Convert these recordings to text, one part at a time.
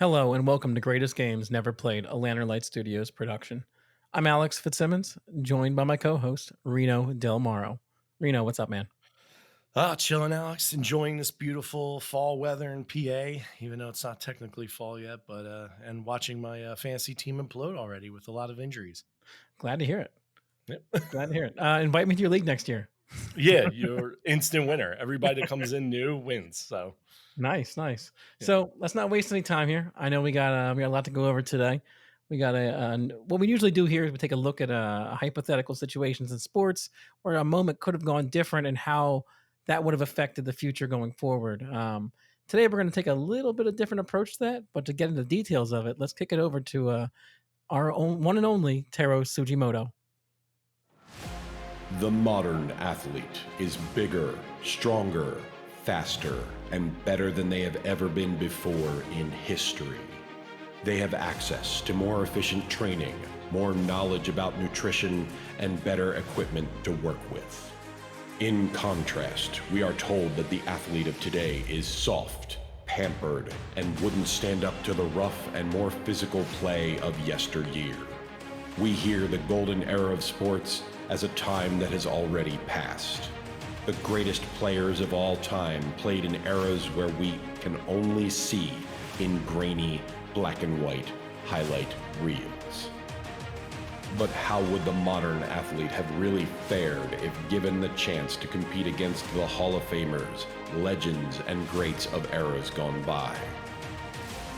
Hello and welcome to Greatest Games Never Played, a Lantern Light Studios production. I'm Alex Fitzsimmons, joined by my co-host Reno Del Maro. Reno, what's up, man? Chilling, Alex. Enjoying this beautiful fall weather in PA, even though it's not technically fall yet. But and watching my fantasy team implode already with a lot of injuries. Glad to hear it. Yep. Glad to hear it. Invite me to your league next year. Yeah, you're instant winner. Everybody that comes in new wins. So Nice, nice. yeah. So let's not waste any time here. I know we got a lot to go over today. We got what we usually do here is we take a look at hypothetical situations in sports where a moment could have gone different and how that would have affected the future going forward. Today we're going to take a little bit of different approach to that, but to get into the details of it, let's kick it over to our own one and only Taro Sujimoto. The modern athlete is bigger, stronger, faster, and better than they have ever been before in history. They have access to more efficient training, more knowledge about nutrition, and better equipment to work with. In contrast, we are told that the athlete of today is soft, pampered, and wouldn't stand up to the rough and more physical play of yesteryear. We hear the golden era of sports as a time that has already passed. The greatest players of all time played in eras where we can only see in grainy, black and white highlight reels. But how would the modern athlete have really fared if given the chance to compete against the Hall of Famers, legends, and greats of eras gone by?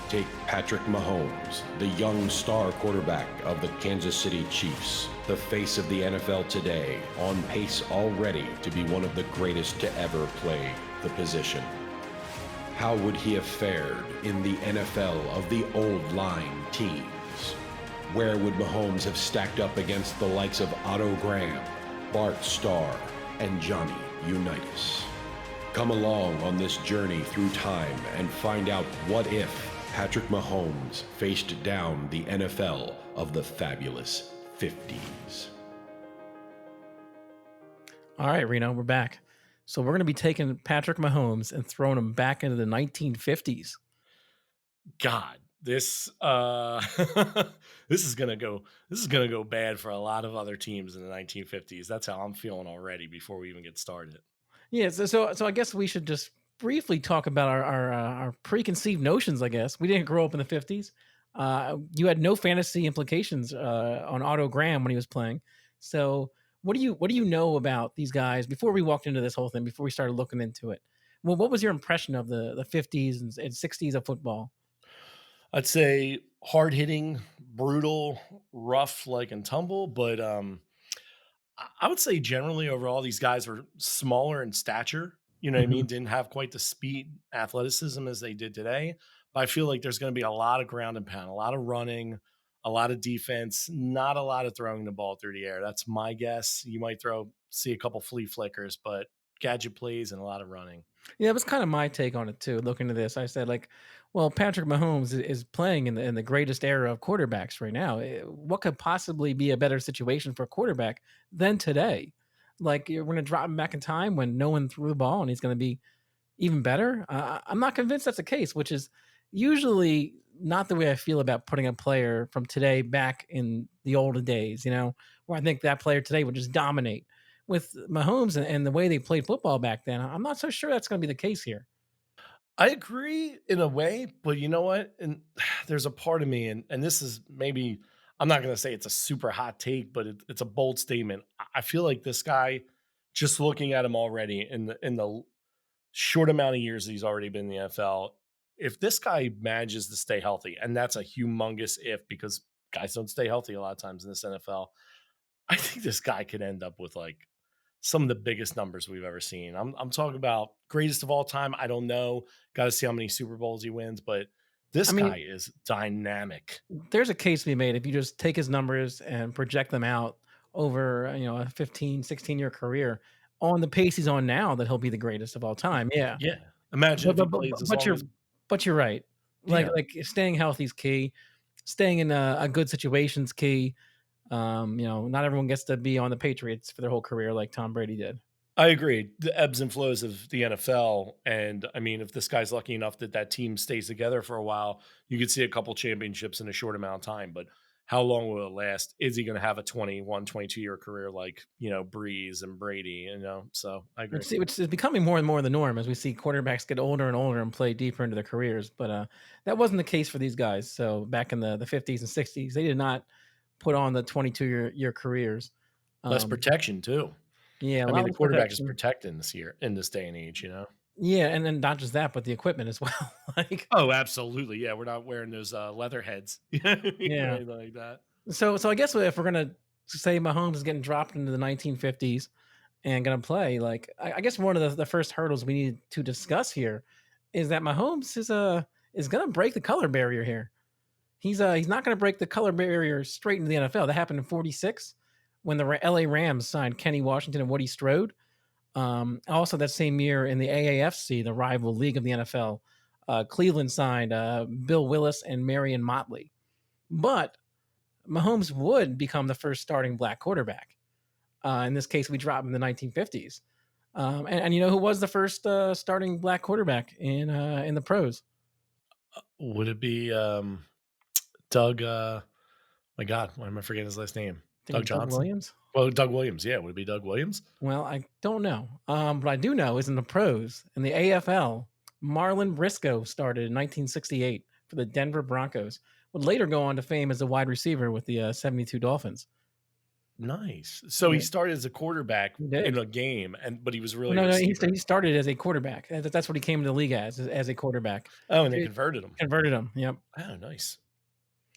Take Patrick Mahomes, the young star quarterback of the Kansas City Chiefs, the face of the NFL today, on pace already to be one of the greatest to ever play the position. How would he have fared in the NFL of the old line teams? Where would Mahomes have stacked up against the likes of Otto Graham, Bart Starr, and Johnny Unitas? Come along on this journey through time and find out what if Patrick Mahomes faced down the NFL of the fabulous 50s. All right, Reno, we're back. So we're going to be taking Patrick Mahomes and throwing him back into the 1950s. God, this this is gonna go bad for a lot of other teams in the 1950s. That's how I'm feeling already before we even get started. Yeah, so I guess we should just briefly talk about our preconceived notions. I guess we didn't grow up in the 50s. You had no fantasy implications on Otto Graham when he was playing. So what do you know about these guys before we walked into this whole thing? Before we started looking into it, well, what was your impression of the 50s and 60s of football? I'd say hard hitting, brutal, rough, like and tumble, but I would say generally overall these guys were smaller in stature. You know what I Mhm. mean? Didn't have quite the speed, athleticism as they did today. But I feel like there's going to be a lot of ground and pound, a lot of running, a lot of defense, not a lot of throwing the ball through the air. That's my guess. You might see a couple flea flickers, but gadget plays and a lot of running. Yeah, it was kind of my take on it too. Looking at this, I said like, well, Patrick Mahomes is playing in the greatest era of quarterbacks right now. What could possibly be a better situation for a quarterback than today? Like you're going to drop him back in time when no one threw the ball, and he's going to be even better. I'm not convinced that's the case, which is usually not the way I feel about putting a player from today back in the olden days. Where I think that player today would just dominate. With Mahomes and the way they played football back then, I'm not so sure that's going to be the case here. I agree in a way, but you know what? And there's a part of me, and this is maybe I'm not going to say it's a super hot take, but it's a bold statement. I feel like this guy, just looking at him already in the short amount of years that he's already been in the NFL, if this guy manages to stay healthy, and that's a humongous if because guys don't stay healthy a lot of times in this NFL, I think this guy could end up with like some of the biggest numbers we've ever seen. I'm talking about greatest of all time. I don't know. Got to see how many Super Bowls he wins, but I this mean, guy is dynamic. there's a case to be made if you just take his numbers and project them out over, a 15, 16-year career on the pace he's on now that he'll be the greatest of all time. Yeah. Yeah. Imagine But if he but but plays as but long you're as but you're right. Like yeah. like staying healthy is key. Staying in a good situation's key. Not everyone gets to be on the Patriots for their whole career like Tom Brady did. I agree. The ebbs and flows of the NFL, and I mean, if this guy's lucky enough that that team stays together for a while, you could see a couple championships in a short amount of time. But how long will it last? Is he going to have a 21, 22-year career like Breeze and Brady? So I agree. Which is becoming more and more the norm as we see quarterbacks get older and older and play deeper into their careers. But that wasn't the case for these guys. So back in the 50s and 60s, they did not put on the 22-year careers. Less Um, protection too. yeah, a I lot mean, the less quarterback is protection. protected in this day and age. Yeah, and then not just that, but the equipment as well. Like, Oh, absolutely. Yeah, we're not wearing those leather heads or yeah. anything like that. So I guess if we're gonna say Mahomes is getting dropped into the 1950s and gonna play, like I guess one of the first hurdles we need to discuss here is that Mahomes is gonna break the color barrier here. He's not gonna break the color barrier straight into the NFL. That happened in '46 when the LA Rams signed Kenny Washington and Woody Strode. Also, that same year in the AAFC, the rival league of the NFL, Cleveland signed Bill Willis and Marion Motley. But Mahomes would become the first starting black quarterback. In this case, we drop in the 1950s. And you know who was the first starting black quarterback in the pros? Would it be Doug? My God, why am I forgetting his last name? I think Doug it's Doug Johnson? Williams. Well, Doug Williams. Yeah, would it be Doug Williams? Well, I don't know. But I do know is in the pros in the AFL, Marlon Briscoe started in 1968 for the Denver Broncos. Would later go on to fame as a wide receiver with the 72 Dolphins. Nice. So he Yeah, started as a quarterback he in did. a game, but he was Well, really a no, receiver. he started as a quarterback. That's what he came to the league as a quarterback. Oh, and they They converted him. converted him. Yep. Oh, nice.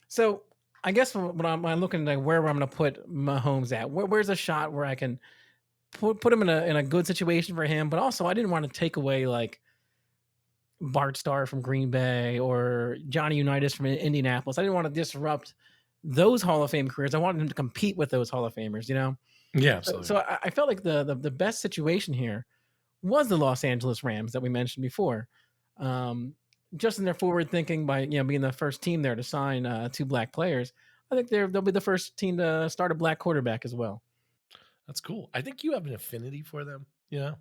So I guess when I'm looking at where I'm going to put Mahomes at, where's a shot where I can put him in a good situation for him, but also I didn't want to take away like Bart Starr from Green Bay or Johnny Unitas from Indianapolis. I didn't want to disrupt those Hall of Fame careers. I wanted him to compete with those Hall of Famers, you know? Yeah, So absolutely. I felt like the best situation here was the Los Angeles Rams that we mentioned before. Um, just in their forward thinking by being the first team there to sign two black players, I think they'll be the first team to start a black quarterback as well. That's cool. I think you have an affinity for them. The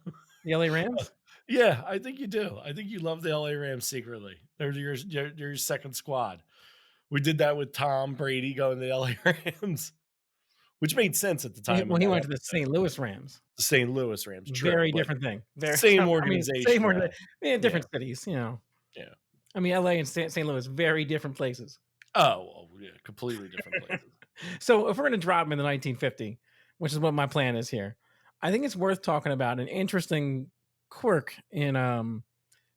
LA Rams. Yeah, I think you do. I think you love the LA Rams secretly. They're your second squad. We did that with Tom Brady going to the LA Rams, which made sense at the time Well, in he that went to the episode. St. Louis Rams. The St. Louis Rams, true, Very but different thing. Very, same I mean, same organization or though. Yeah, different cities. yeah. I mean, LA and St. Louis, very different places. Oh, yeah, completely different places. So if we're going to drop him in the 1950, which is what my plan is here, I think it's worth talking about an interesting quirk in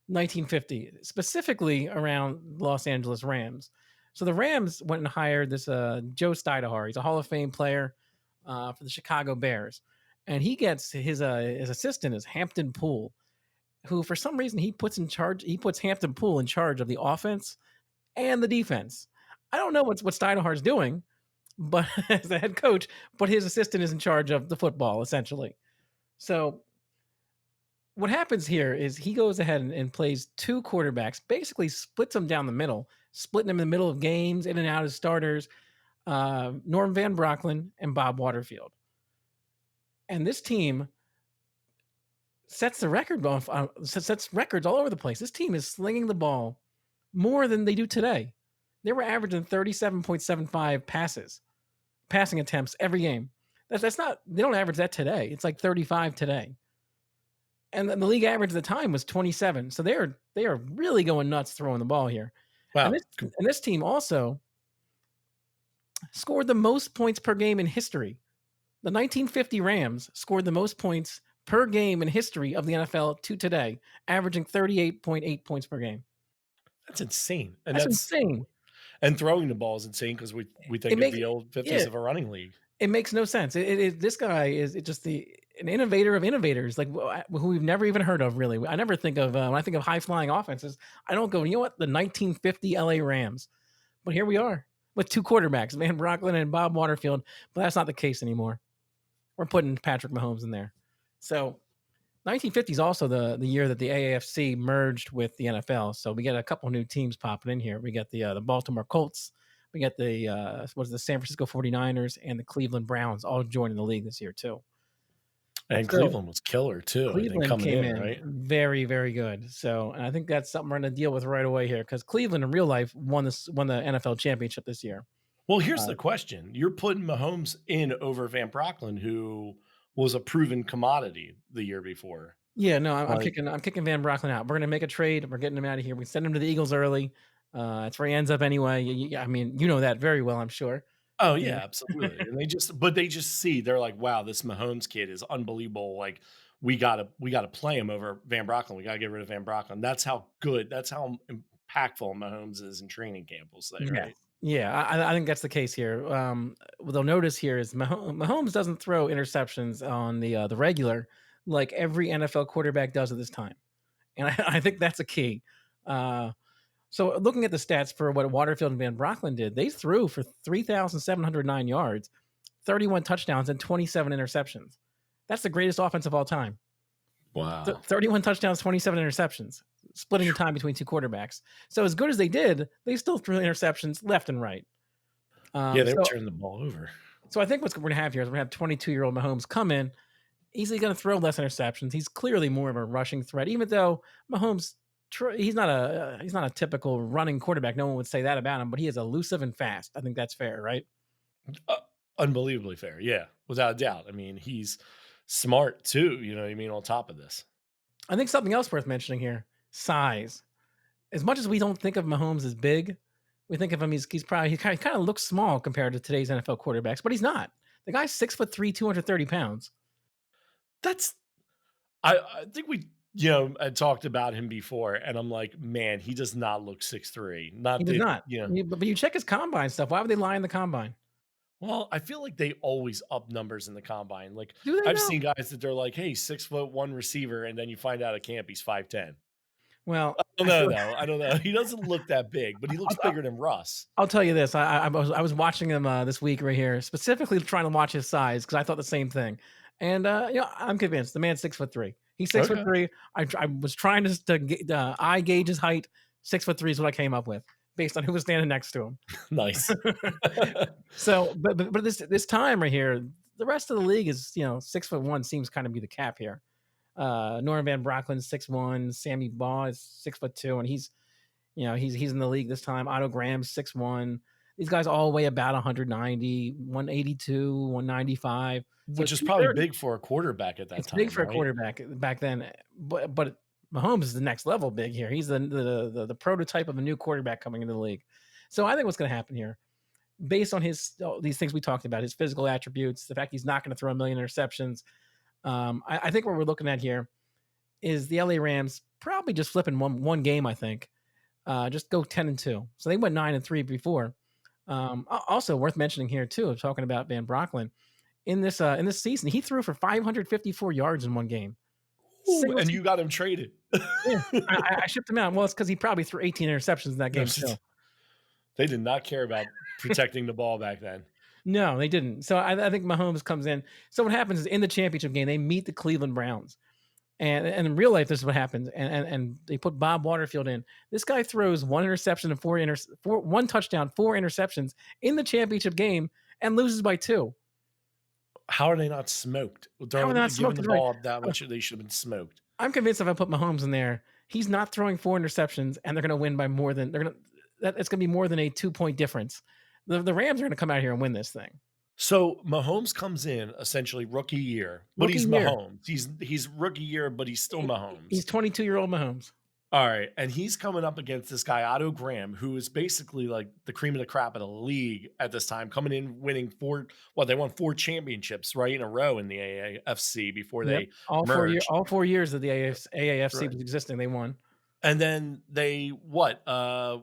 1950, specifically around Los Angeles Rams. So the Rams went and hired this Joe Stidehar. He's a Hall of Fame player for the Chicago Bears, and he gets his assistant is Hampton Poole, who for some reason he puts Hampton Poole in charge of the offense and the defense. I don't know what Steinehar's doing, but as the head coach, but his assistant is in charge of the football essentially. So what happens here is he goes ahead and plays two quarterbacks, basically splits them down the middle, splitting them in the middle of games, in and out as starters, Norm Van Brocklin and Bob Waterfield. And this team sets the record off, sets records all over the place. This team is slinging the ball more than they do today. They were averaging 37.75 passing attempts every game. That's not they don't average that today. It's like 35 today. And then the league average at the time was 27. So they are really going nuts throwing the ball here. And Wow. this team also scored the most points per game in history. The 1950 Rams scored the most points per game in history of the NFL to today, averaging 38.8 points per game. That's insane, That's insane. and throwing the ball is insane because we It think of makes the old yeah, '50s of a running league. it makes no sense. This guy is just an innovator of innovators, like who we've never even heard of. Really, I never think of when I think of high flying offenses. I don't go, you know what, the 1950 LA Rams. But here we are with two quarterbacks, Van Brocklin and Bob Waterfield. But that's not the case anymore. We're putting Patrick Mahomes in there. So 1950 is also the year that the AAFC merged with the NFL. So we get a couple new teams popping in here. We got the Baltimore Colts. We got the San Francisco 49ers and the Cleveland Browns all joining the league this year too. And So Cleveland was killer too, I think, Cleveland coming came in, in right? very, very good. So, and I think that's something we're gonna deal with right away here because Cleveland in real life won the NFL championship this year. Well, here's Uh, the question. You're putting Mahomes in over Van Brocklin, who was a proven commodity the year before. yeah, no, Like, I'm kicking Van Brocklin out. We're gonna make a trade. We're getting him out of here. We send him to the Eagles early. That's where he ends up anyway. I mean, you know that very well, I'm sure. oh, yeah, Yeah. absolutely, and they just see, they're like, "Wow, this Mahomes kid is unbelievable, like, we gotta play him over Van Brocklin, we gotta get rid of Van Brocklin." That's how impactful Mahomes is in training camp, we'll say, Yes. right? Yeah, I think that's the case here. What they'll notice here is Mahomes doesn't throw interceptions on the regular like every NFL quarterback does at this time, and I think that's a key. Uh, so looking at the stats for what Waterfield and Van Brocklin did, they threw for 3,709 yards, 31 touchdowns, and 27 interceptions. That's the greatest offense of all time. Wow. 31 touchdowns, 27 interceptions, splitting the time between two quarterbacks. So as good as they did, they still threw interceptions left and right. Yeah, Um, they were so turning the ball over. so I think what's we're gonna have here is we're gonna have 22-year-old Mahomes come in, easily gonna throw less interceptions. He's clearly more of a rushing threat, even though Mahomes he's not a typical running quarterback. No one would say that about him, but he is elusive and fast. I think that's fair, right? Uh, Unbelievably fair, yeah, without a doubt. I mean, he's smart too, you know what I mean, on top of this. I think something else worth mentioning here: size. As much as we don't think of Mahomes as big, we think of him he's probably he kind of looks small compared to today's NFL quarterbacks, but he's not. The guy's 6'3", 230 pounds. That's I think we, had talked about him before, and I'm like, "Man, he does not look 6'3". He Not does that, not. But you check his combine stuff. Why would they lie in the combine? well, I feel like they always up numbers in the combine. Like, Do they I've though? seen guys that they're like, "Hey, 6'1" receiver," and then you find out at camp he's 5'10". Well, I don't I know feel though, I don't know. He doesn't look that big, but he looks I'll, bigger than Russ. I'll tell you this. I was watching him this week right here, specifically trying to watch his size because I thought the same thing. And I'm convinced the man's 6'3". He's six foot Okay. three. I was trying to eye gauge his height. 6'3" is what I came up with based on who was standing next to him. Nice. So, but this time right here, the rest of the league is 6'1" seems kind of be the cap here. Norman Van Brocklin 6'1", Sammy Baugh is 6'2", and he's in the league this time. Otto Graham's 6'1". These guys all weigh about 190, 182, 195. So Which is probably 230. big for a quarterback at that It's big time, for a right? quarterback back then, but Mahomes is the next level big here. He's the prototype of a new quarterback coming into the league. So I think what's going to happen here, based on these things we talked about, his physical attributes, the fact he's not going to throw a million interceptions, I think what we're looking at here is the LA Rams probably just flipping one game. I think just go 10-2. So they went 9-3 before. Also worth mentioning here too, talking about Van Brocklin in this season, he threw for 554 yards in one game. Ooh, Single and se you got him traded. Yeah, I shipped him out. Well, it's because he probably threw 18 interceptions in that No, game too. they did not care about protecting the ball back then. No, they didn't. So I think Mahomes comes in. So what happens is in the championship game, they meet the Cleveland Browns. And in real life, this is what happens. And they put Bob Waterfield in. This guy throws one interception and one touchdown, four interceptions in the championship game and loses by two. How are they not smoked? How are they Throwing not giving smoked? the Is right. ball up that much, they should have been smoked. I'm convinced if I put Mahomes in there, he's not throwing four interceptions, and they're going to win by more than it's going to be more than a 2-point difference. The Rams are going to come out here and win this thing. So Mahomes comes in essentially rookie year, but Rookie he's year. Mahomes. He's rookie year, but he's still He's Mahomes. 22-year-old Mahomes. All right, and he's coming up against this guy Otto Graham, who is basically like the cream of the crop of the league at this time, coming in winning they won 4 championships right in a row in the AAFC before Yep. they merged. All 4 years that the AAFC Right. was existing, they won. And then they won a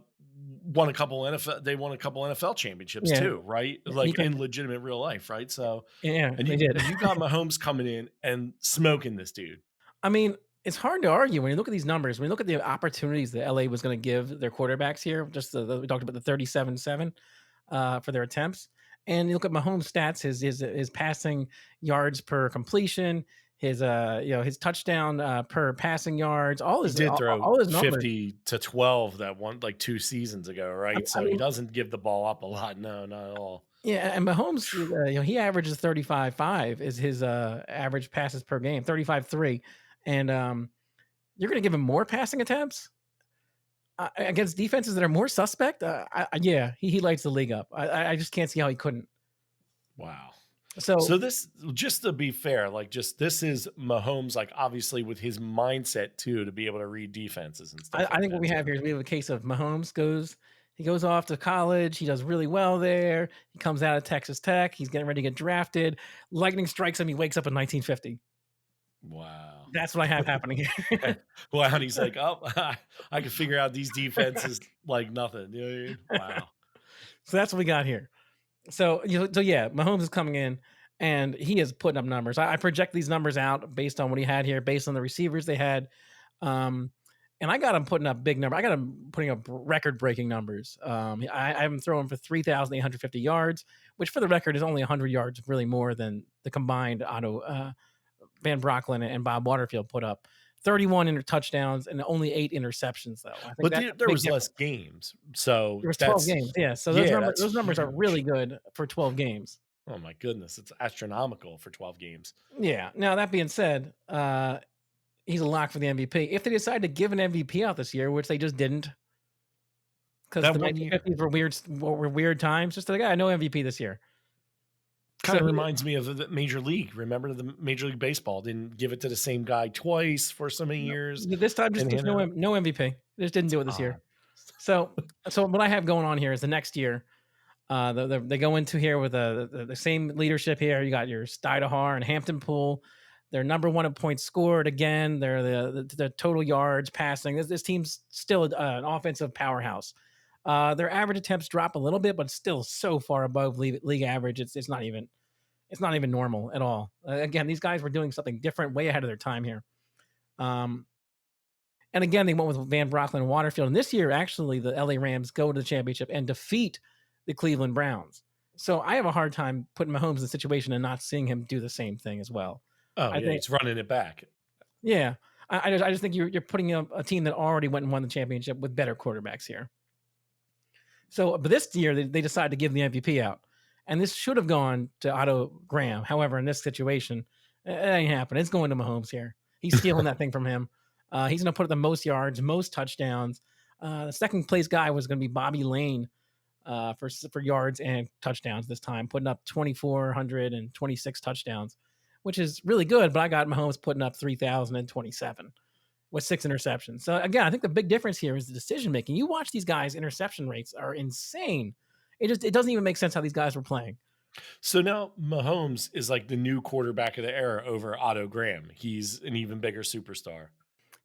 couple NFL championships Yeah. too, right? You Like can in legitimate real life, right? So, Yeah, and they did. you got Mahomes coming in and smoking this dude. I mean, it's hard to argue when you look at these numbers, when you look at the opportunities that LA was gonna give their quarterbacks here, just we talked about the 37-7, for their attempts, and you look at Mahomes' stats, his passing yards per completion, his touchdown, per passing yards, He did throw all his numbers. 50 to 12 that one like 2 seasons ago, I right? I So he mean doesn't give the ball up a lot. No, not at all. Yeah, and Mahomes, he averages 35.5 is his average passes per game, 35.3, and you're going to give him more passing attempts against defenses that are more suspect. Yeah, he lights the league up. I just can't see how he couldn't. Wow. So So this, just to be fair, like, just this is Mahomes, like, obviously with his mindset too, to be able to read defenses and stuff I like think what that we have too. here is we have a case of Mahomes he goes off to college. He does really well there. He comes out of Texas Tech. He's getting ready to get drafted. Lightning strikes him. He wakes up in 1950. Wow. That's what I have happening here. Wow, and he's like, "Oh, I can figure out these defenses like nothing." You know what I mean? Wow. So that's what we got here. So yeah, Mahomes is coming in and he is putting up numbers. I project these numbers out based on what he had here, based on the receivers they had. Um, and I got him putting up big number. I got him putting up record breaking numbers. I have him throwing for 3,850 yards, which for the record is only 100 yards, really more than the combined Van Brocklin and Bob Waterfield put up. 31 touchdowns and only 8 interceptions, though. I think But that's a there big was less difference. games, so There was 12 that's games, yeah. So yeah, that's those numbers are really huge. good for 12 games. Oh my goodness, it's astronomical for 12 games. Yeah. Now that being said, he's a lock for the MVP. If they decide to give an MVP out this year, which they just didn't, because That the one year 1950s were weird times. Just like, no MVP this year. kind So of reminds me of the Major League. Remember the Major League Baseball didn't give it to the same guy twice for so many years this time, and just hand it out. no MVP. They just didn't do it this year. Odd. So what I have going on here is the next year. They go into here with the same leadership here. You got your Stidahar and Hampton Pool. They're number one in points scored again. They're the total yards passing. This team's still an offensive powerhouse. Their average attempts drop a little bit, but still so far above league average. It's not even normal at all. Again, these guys were doing something different, way ahead of their time here. Um, and again, they went with Van Brocklin and Waterfield. And this year, actually, the LA Rams go to the championship and defeat the Cleveland Browns. So I have a hard time putting Mahomes in a situation and not seeing him do the same thing as well. Oh I yeah, think, he's running it back. yeah, I just think you're putting a team that already went and won the championship with better quarterbacks here. So, but this year they decided to give the MVP out, and this should have gone to Otto Graham. However, in this situation, it ain't happening. It's going to Mahomes here. He's stealing that thing from him. He's going to put up the most yards, most touchdowns. The second place guy was going to be Bobby Lane for yards and touchdowns this time, putting up 2,426 touchdowns, which is really good. But I got Mahomes putting up 3,027 with 6 interceptions. So again, I think the big difference here is the decision making. You watch these guys' interception rates are insane. It doesn't even make sense how these guys were playing. So now Mahomes is like the new quarterback of the era over Otto Graham. He's an even bigger superstar.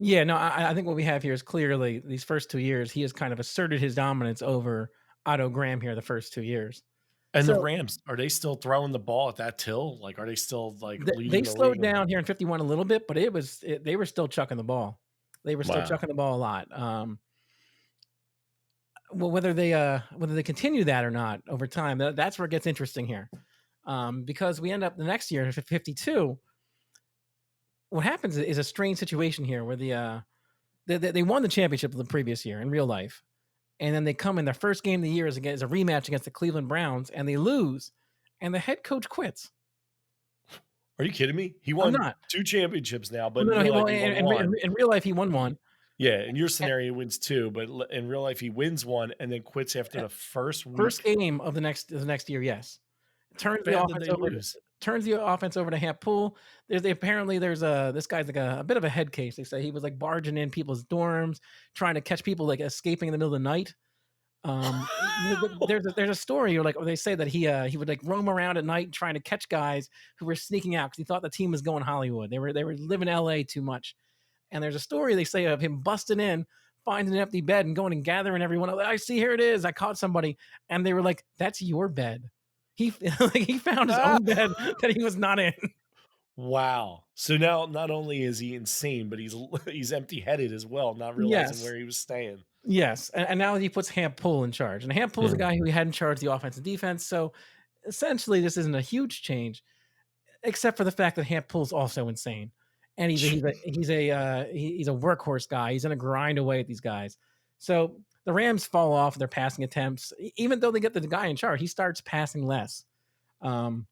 Yeah, no, I think what we have here is clearly these first 2 years he has kind of asserted his dominance over Otto Graham here the first 2 years. And the So Rams, are they still throwing the ball at that till? Like, are they still like they leading the league? slowed down here in 51 a little bit, but they were still chucking the ball. They were still Wow. chucking the ball a lot. Well, whether they continue that or not over time, that's where it gets interesting here. Because we end up the next year in 52. What happens is a strange situation here where they won the championship the previous year in real life, and then they come in their first game of the year is a rematch against the Cleveland Browns, and they lose, and the head coach quits. Are you kidding me? He I'm won not. 2 championships now, but No, in no, real well, life he won 1. in real life he won one. Yeah, in your And, scenario, he wins 2, but in real life, he wins 1 and then quits after uh, the first First week. game of the next year, yes. How Turns the bad did offense they over lose? to Hamp Pool. There's this guy's like a bit of a head case. They say he was like barging in people's dorms, trying to catch people like escaping in the middle of the night. There's a story where they say that he would like roam around at night trying to catch guys who were sneaking out because he thought the team was going Hollywood. They were living LA too much. And there's a story they say of him busting in, finding an empty bed and going and gathering everyone. I see, here it is. I caught somebody. And they were like, that's your bed. He like he found his own bed that he was not in. Wow. So now not only is he insane, but he's empty-headed as well, not realizing Yes. where he was staying. Yes. And now he puts Hamp Pool in charge. And Hamp Pool is a Hmm. guy who he had in charge of the offense and defense. So essentially, this isn't a huge change, except for the fact that Hamp Pool's also insane. And he's a workhorse guy. He's gonna grind away at these guys. So the Rams fall off their passing attempts, even though they get the guy in charge. He starts passing less. Um,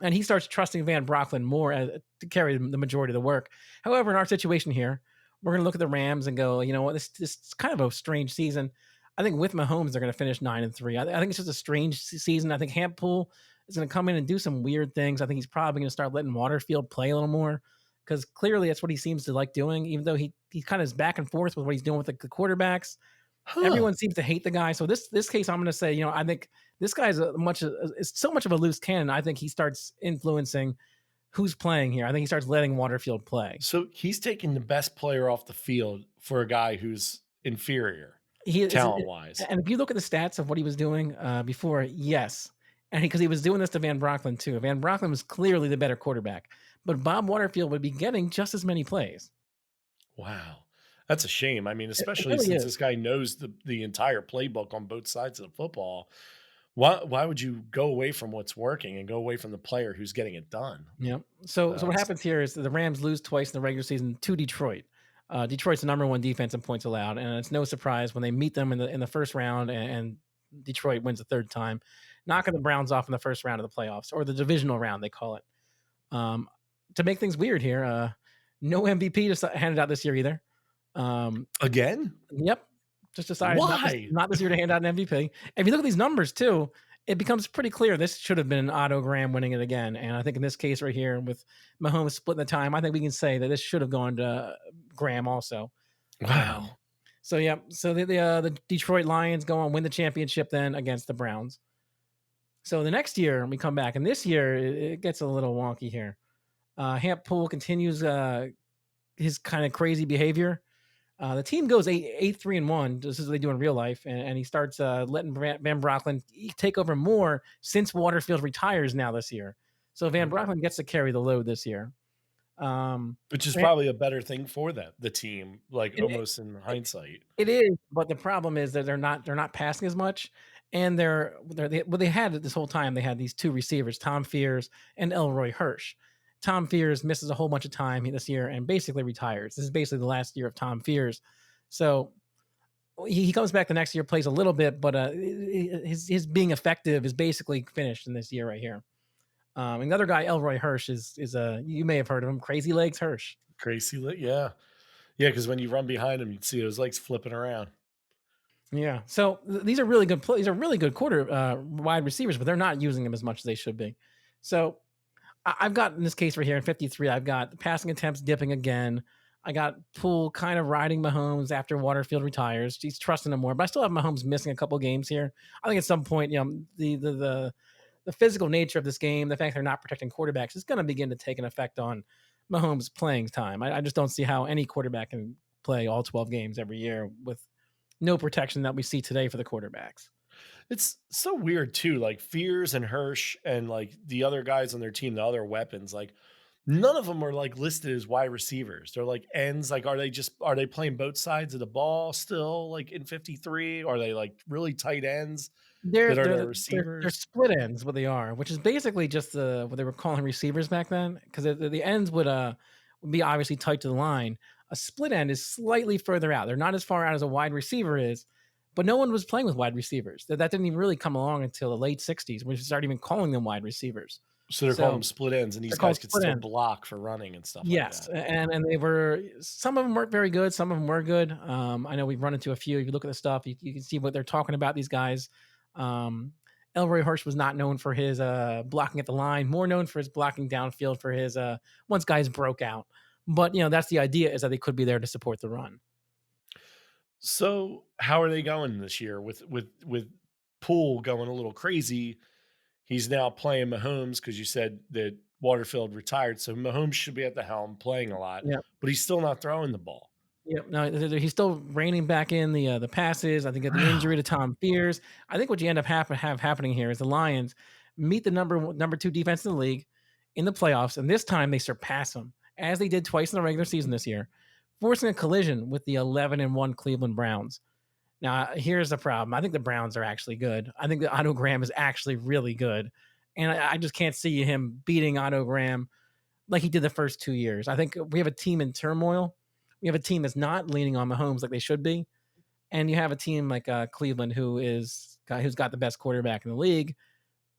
and he starts trusting Van Brocklin more to carry the majority of the work. However, in our situation here, we're going to look at the Rams and go, you know what, this is kind of a strange season. I think with Mahomes, they're going to finish 9-3. I think it's just a strange season. I think Hampool is going to come in and do some weird things. I think he's probably going to start letting Waterfield play a little more because clearly that's what he seems to like doing. Even though he kind of is back and forth with what he's doing with the quarterbacks, Huh. everyone seems to hate the guy. So this case, I'm going to say, I think this guy's is so much of a loose cannon. I think he starts influencing who's playing here. I think he starts letting Waterfield play. So he's taking the best player off the field for a guy who's inferior He is, talent wise. and if you look at the stats of what he was doing before, yes, and because he was doing this to Van Brocklin too. Van Brocklin was clearly the better quarterback, but Bob Waterfield would be getting just as many plays. Wow. That's a shame. I mean, It especially really since is. this guy knows the entire playbook on both sides of the football. Why would you go away from what's working and go away from the player who's getting it done? Yeah. So what That's happens here is the Rams lose twice in the regular season to Detroit. Detroit's the number one defense in points allowed, and it's no surprise when they meet them in the first round, and Detroit wins the third time, knocking the Browns off in the first round of the playoffs or the divisional round they call it. Um, to make things weird here, no MVP just handed out this year either. Um, again? Yep. Just decided Why? not this year to hand out an MVP. If you look at these numbers too, it becomes pretty clear this should have been Otto Graham winning it again. And I think in this case right here with Mahomes splitting the time, I think we can say that this should have gone to Graham also. Um, Wow. so yeah, so the Detroit Lions go on win the championship then against the Browns. So the next year we come back, and this year it gets a little wonky here. Hamp Poole continues his kind of crazy behavior. The team goes 8-3-1. This is what they do in real life, and he starts letting Van Brocklin take over more since Waterfield retires now this year. So Van Okay. Brocklin gets to carry the load this year. Um, Which is and probably a better thing for the team, like, it, almost in hindsight. it is, but the problem is that they're not passing as much, and they had it this whole time. They had these two receivers, Tom Fears and Elroy Hirsch. Tom Fears misses a whole bunch of time this year and basically retires. This is basically the last year of Tom Fears. So he comes back the next year, plays a little bit, but his being effective is basically finished in this year right here. Another guy, Elroy Hirsch, is you may have heard of him, Crazy Legs Hirsch. Crazy lit, yeah. Yeah, because when you run behind him, you'd see those legs flipping around. Yeah, so these are really good. These are really good wide receivers, but they're not using them as much as they should be. So I've got in this case right here in 53, I've got passing attempts dipping again. I got Poole kind of riding Mahomes after Waterfield retires. He's trusting him more, but I still have Mahomes missing a couple games here. I think at some point, the physical nature of this game, the fact they're not protecting quarterbacks, is going to begin to take an effect on Mahomes' playing time. I just don't see how any quarterback can play all 12 games every year with no protection that we see today for the quarterbacks. It's so weird too, like, Fears and Hirsch and, like, the other guys on their team, the other weapons, like, none of them are, like, listed as wide receivers. They're like ends, like, are they playing both sides of the ball still, like, in 53? Are they, like, really tight ends They're that are they're their they're receivers? split ends, what they are, which is basically just what they were calling receivers back then, because the ends would be obviously tight to the line. A split end is slightly further out. They're not as far out as a wide receiver is, but no one was playing with wide receivers. That didn't even really come along until the late '60s. We started even calling them wide receivers. So they're calling So them split ends, and they're these called guys could split still ends. block for running and stuff like Yes, that. and they were some of them weren't very good, some of them were good. I know we've run into a few. If you look at the stuff, you can see what they're talking about. These guys, um, Elroy Hirsch was not known for his blocking at the line, more known for his blocking downfield for his once guys broke out. But that's the idea is that they could be there to support the run. So, how are they going this year with Poole going a little crazy? He's now playing Mahomes because you said that Waterfield retired, so Mahomes should be at the helm playing a lot, Yeah. but he's still not throwing the ball. Yep. No, he's still reining back in the passes. I think at the injury to Wow. Tom Fears. I think what you end up have happening here is the Lions meet the number two defense in the league in the playoffs, and this time they surpass them as they did twice in the regular season this year, forcing a collision with the 11-1 Cleveland Browns. Now, here's the problem. I think the Browns are actually good. I think that Otto Graham is actually really good, and I just can't see him beating Otto Graham like he did the first 2 years. I think we have a team in turmoil. We have a team that's not leaning on Mahomes like they should be. and you have a team like Cleveland who's got the best quarterback in the league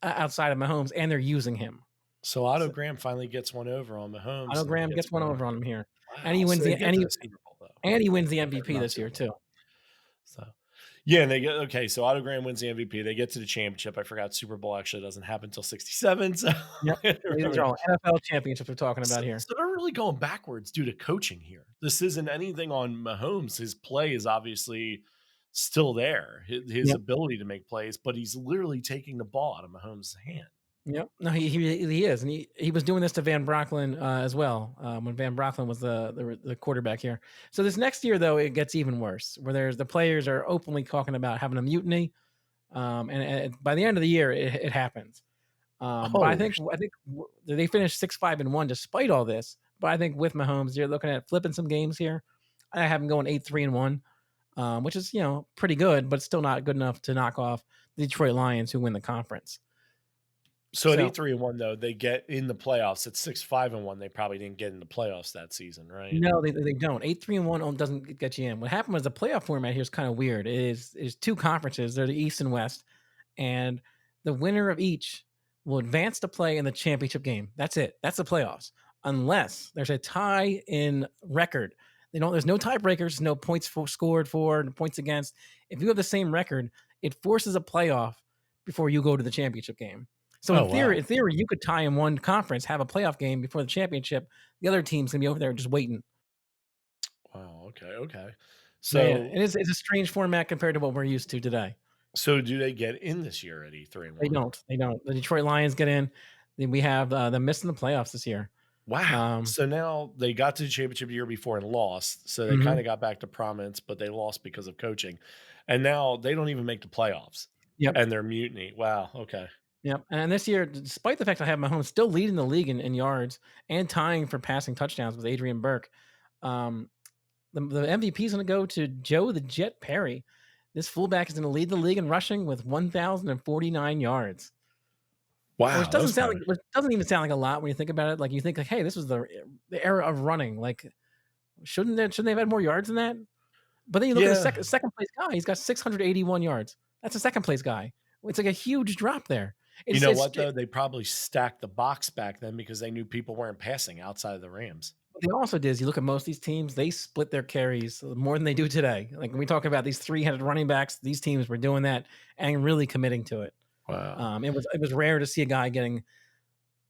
outside of Mahomes, and they're using him. So Otto So Graham finally gets one over on Mahomes Otto and Graham gets gets one one. over on him here, and Wow. So they get to the Super Bowl though. he wins the Or MVP not this Super year Bowl. too. So yeah, and they get okay. So Otto Graham wins the MVP. They get to the championship. I forgot Super Bowl actually doesn't happen until 67. So Yep, I these are remember. all NFL championships we're talking So, about here. so they're really going backwards due to coaching here. This isn't anything on Mahomes. His play is obviously still there. His Yep. ability to make plays, but he's literally taking the ball out of Mahomes' hand. Yep. No, he is, and he was doing this to Van Brocklin as well when Van Brocklin was the quarterback here. So this next year, though, it gets even worse, where there's the players are openly talking about having a mutiny, and by the end of the year, it happens. But Oh, I think they finished 6-5-1 despite all this. But I think with Mahomes, you're looking at flipping some games here. I have him going 8-3-1, which is pretty good, but still not good enough to knock off the Detroit Lions who win the conference. so at So 8-3-1 though, they get in the playoffs. At 6-5-1, they probably didn't get in the playoffs that season, right? no, they don't. 8-3-1 doesn't get you in. What happened was the playoff format here is kind of weird. It is two conferences. They're the East and West, and the winner of each will advance to play in the championship game. That's it. That's the playoffs. Unless there's a tie in record. They don't. There's no tiebreakers. No points scored for, no points against. If you have the same record, it forces a playoff before you go to the championship game. So Oh wow. in theory, you could tie in one conference, have a playoff game before the championship. The other team's gonna be over there just waiting. Wow. Okay. Okay. Yeah, So it's a strange format compared to what we're used to today. so do they get in this year at 8-3-1? They don't. The Detroit Lions get in. Then we have them missing the playoffs this year. Wow. Um, So now they got to the championship year before and lost. So they kind mhm. of got back to prominence, but they lost because of coaching. And now they don't even make the playoffs Yep, and they're mutiny. Wow. Okay. yep. And this year, despite the fact I have Mahomes still leading the league in yards and tying for passing touchdowns with Adrian Burke, um, the MVP is going to go to Joe the Jet Perry. This fullback is going to lead the league in rushing with 1,049 yards. Which Wow. That doesn't was sound kind like of, which doesn't even sound like a lot when you think about it. Like you think like, hey, this was the era of running. Like, shouldn't they have had more yards than that? But then you look at the yeah. second place guy, he's got 681 yards. That's a second place guy. It's like a huge drop there. You It's know it's what, though? They probably stacked the box back then because they knew people weren't passing outside of the Rams. what they also did is you look at most of these teams, they split their carries more than they do today. Like when we talk about these three-headed running backs, these teams were doing that and really committing to it. Wow. It was rare to see a guy getting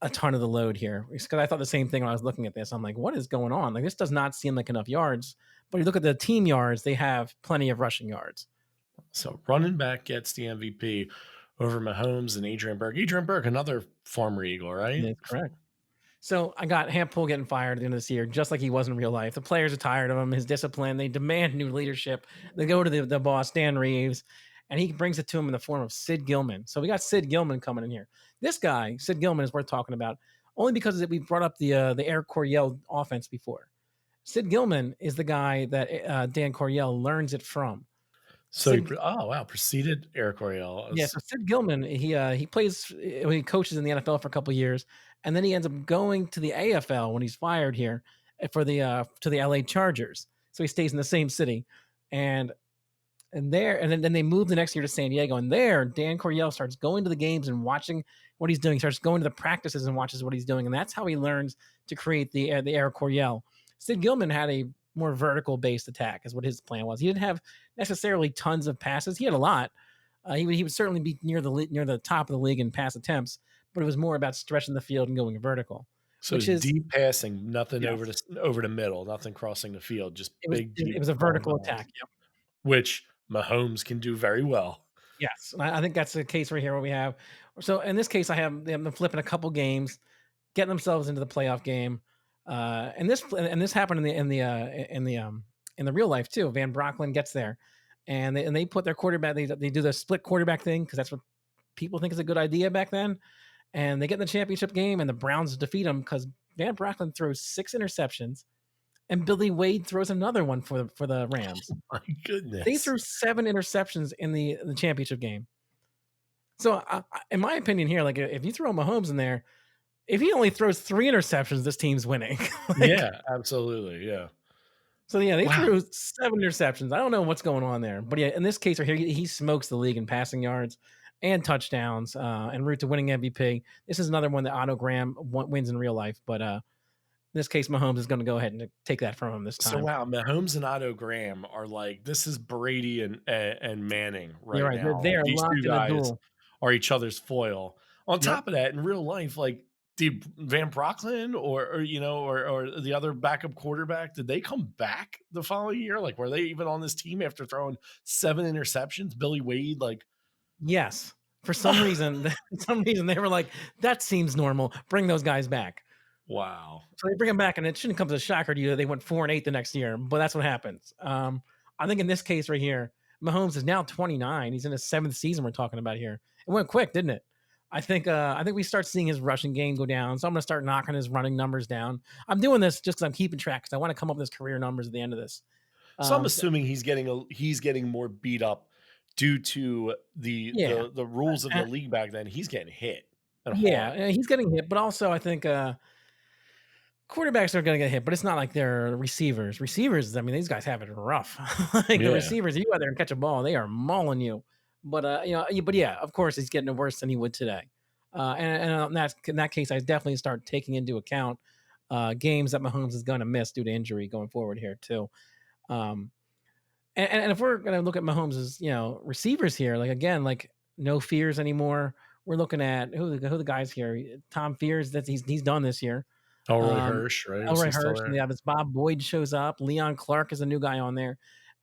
a ton of the load here because I thought the same thing when I was looking at this. I'm like, what is going on? Like this does not seem like enough yards. But you look at the team yards, they have plenty of rushing yards. So running back gets the MVP over Mahomes and Adrian Burke. Adrian Burke, another former Eagle, right? That's correct. So I got Hampole getting fired at the end of this year, just like he was in real life. The players are tired of him, his discipline. They demand new leadership. They go to the boss, Dan Reeves, and he brings it to him in the form of Sid Gillman. So we got Sid Gillman coming in here. This guy, Sid Gillman, is worth talking about only because we brought up the Eric Coryell offense before. Sid Gillman is the guy that Dan Coryell learns it from. So Sid oh wow, preceded Eric Coryell. Yeah, so Sid Gillman, he plays he coaches in the NFL for a couple years, and then he ends up going to the AFL when he's fired here for the to the LA Chargers. So he stays in the same city, and then they move the next year to San Diego, and there Dan Coryell starts going to the games and watching what he's doing. He starts going to the practices and watches what he's doing, and that's how he learns to create the Eric Coryell. Sid Gillman had a more vertical based attack, is what his plan was. He didn't have necessarily tons of passes. He had a lot. He would certainly be near the top of the league in pass attempts, but it was more about stretching the field and going vertical, So which it's is deep passing, nothing yes, over the middle, nothing crossing the field, just big it deep was a long vertical balls, attack. Yep. which Mahomes can do very well. Yes, and I think that's the case right here. What we have. So in this case, I have them flipping a couple games, getting themselves into the playoff game, and this happened in the real life too. Van Brocklin gets there, and they put their quarterback. They do the split quarterback thing because that's what people think is a good idea back then. And they get in the championship game, and the Browns defeat them because Van Brocklin throws 6 interceptions, and Billy Wade throws another one for the Rams. My They goodness. threw 7 interceptions in the championship game. So, in my opinion, here, like if you throw Mahomes in there, if he only throws 3 interceptions, this team's winning. like, Yeah, absolutely, yeah. So yeah, they Wow. threw 7 interceptions. I don't know what's going on there, but yeah, in this case right here, he smokes the league in passing yards and touchdowns, en route to winning MVP. This is another one that Otto Graham wins in real life, but in this case, Mahomes is going to go ahead and take that from him this So time. wow, Mahomes and Otto Graham are like this is Brady and Manning You're right right. They're now. they Like are these two locked in a guys duel. are each other's foil. On Yep. top of that, in real life, like did Van Brocklin or or the other backup quarterback, did they come back the following year? Like were they even on this team after throwing 7 interceptions? Billy Wade, like Yes. For some reason, for some reason they were like, that seems normal. Bring those guys back. wow. So they bring him back, and it shouldn't come as a shocker to you that they went 4-8 the next year, but that's what happens. I think in this case right here, Mahomes is now 29. He's in his 7th season we're talking about here. It went quick, didn't it? I think we start seeing his rushing game go down. So I'm gonna start knocking his running numbers down. I'm doing this just because I'm keeping track because I want to come up with his career numbers at the end of this. So I'm So assuming he's getting more beat up due to yeah. the rules of the league back then. He's getting hit and Yeah, hard. he's getting hit, but also I think quarterbacks are going to get hit, but it's not like they're receivers. Receivers, I mean, these guys have it rough. Like the Yeah. receivers, you go out there and catch a ball, they are mauling you. But but yeah, of course, he's getting it worse than he would today. And in that case, I definitely start taking into account games that Mahomes is going to miss due to injury going forward here too. Um, and if we're going to look at Mahomes' receivers here, like again, like no fears anymore. We're looking at who the guys here. Tom Fears, that he's done this year. Elroy Um, Hirsch, right? Is he Elroy still Hurst, and there? yeah, this Bob Boyd shows up. Leon Clark is a new guy on there,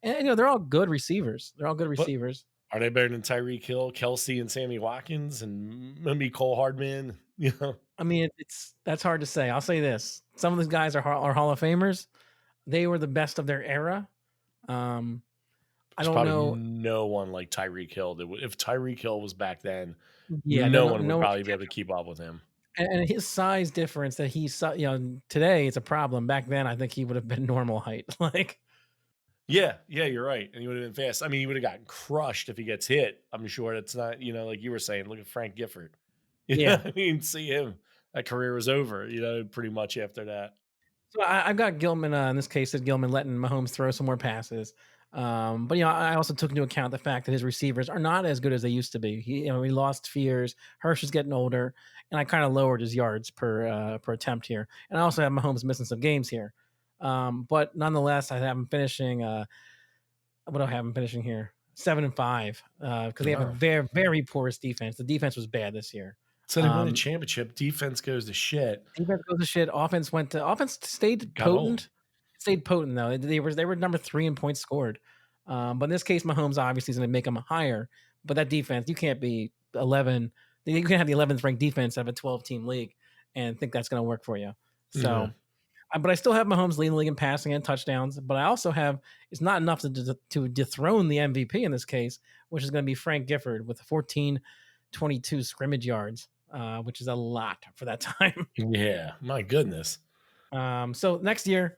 and they're all good receivers. They're all good But receivers. are they better than Tyreek Hill, Kelsey, and Sammy Watkins, and maybe Cole Hardman? You know, I mean, it's that's hard to say. I'll say this: some of these guys are Hall of Famers. They were the best of their era. Um, I there's don't probably know. no one like Tyreek Hill. That would, if Tyreek Hill was back then, Yeah, no one no would one probably can be able catch to him. keep up with him. And his size difference that today it's a problem. Back then, I think he would have been normal height. Like, Yeah, yeah, you're right. And he would have been fast. I mean, he would have gotten crushed if he gets hit. I'm sure that's not, like you were saying, look at Frank Gifford. You know yeah. what I mean? See him. That career was over, pretty much after that. So I've got Gilman in this case. Is Gilman letting Mahomes throw some more passes? But I also took into account the fact that his receivers are not as good as they used to be. He lost Fears. Hirsch is getting older, and I kind of lowered his yards per attempt here. And I also have Mahomes missing some games here. But nonetheless, I have him finishing. What do I have him finishing here? 7-5 because they have a Wow. very very porous defense. The defense was bad this year. So they win a Um, championship. Defense goes to shit. Defense goes to shit. Offense stayed Got old. potent. Stayed potent though. They were number 3 in points scored. But in this case, Mahomes obviously is going to make them higher. But that defense, you can't be 11. You can't have the 11th ranked defense of a 12-team league and think that's going to work for you. Yeah. So, but I still have Mahomes leading the league in passing and touchdowns. But I also have it's not enough to dethrone the MVP in this case, which is going to be Frank Gifford with 1422 scrimmage yards, which is a lot for that time. Yeah. My goodness. So next year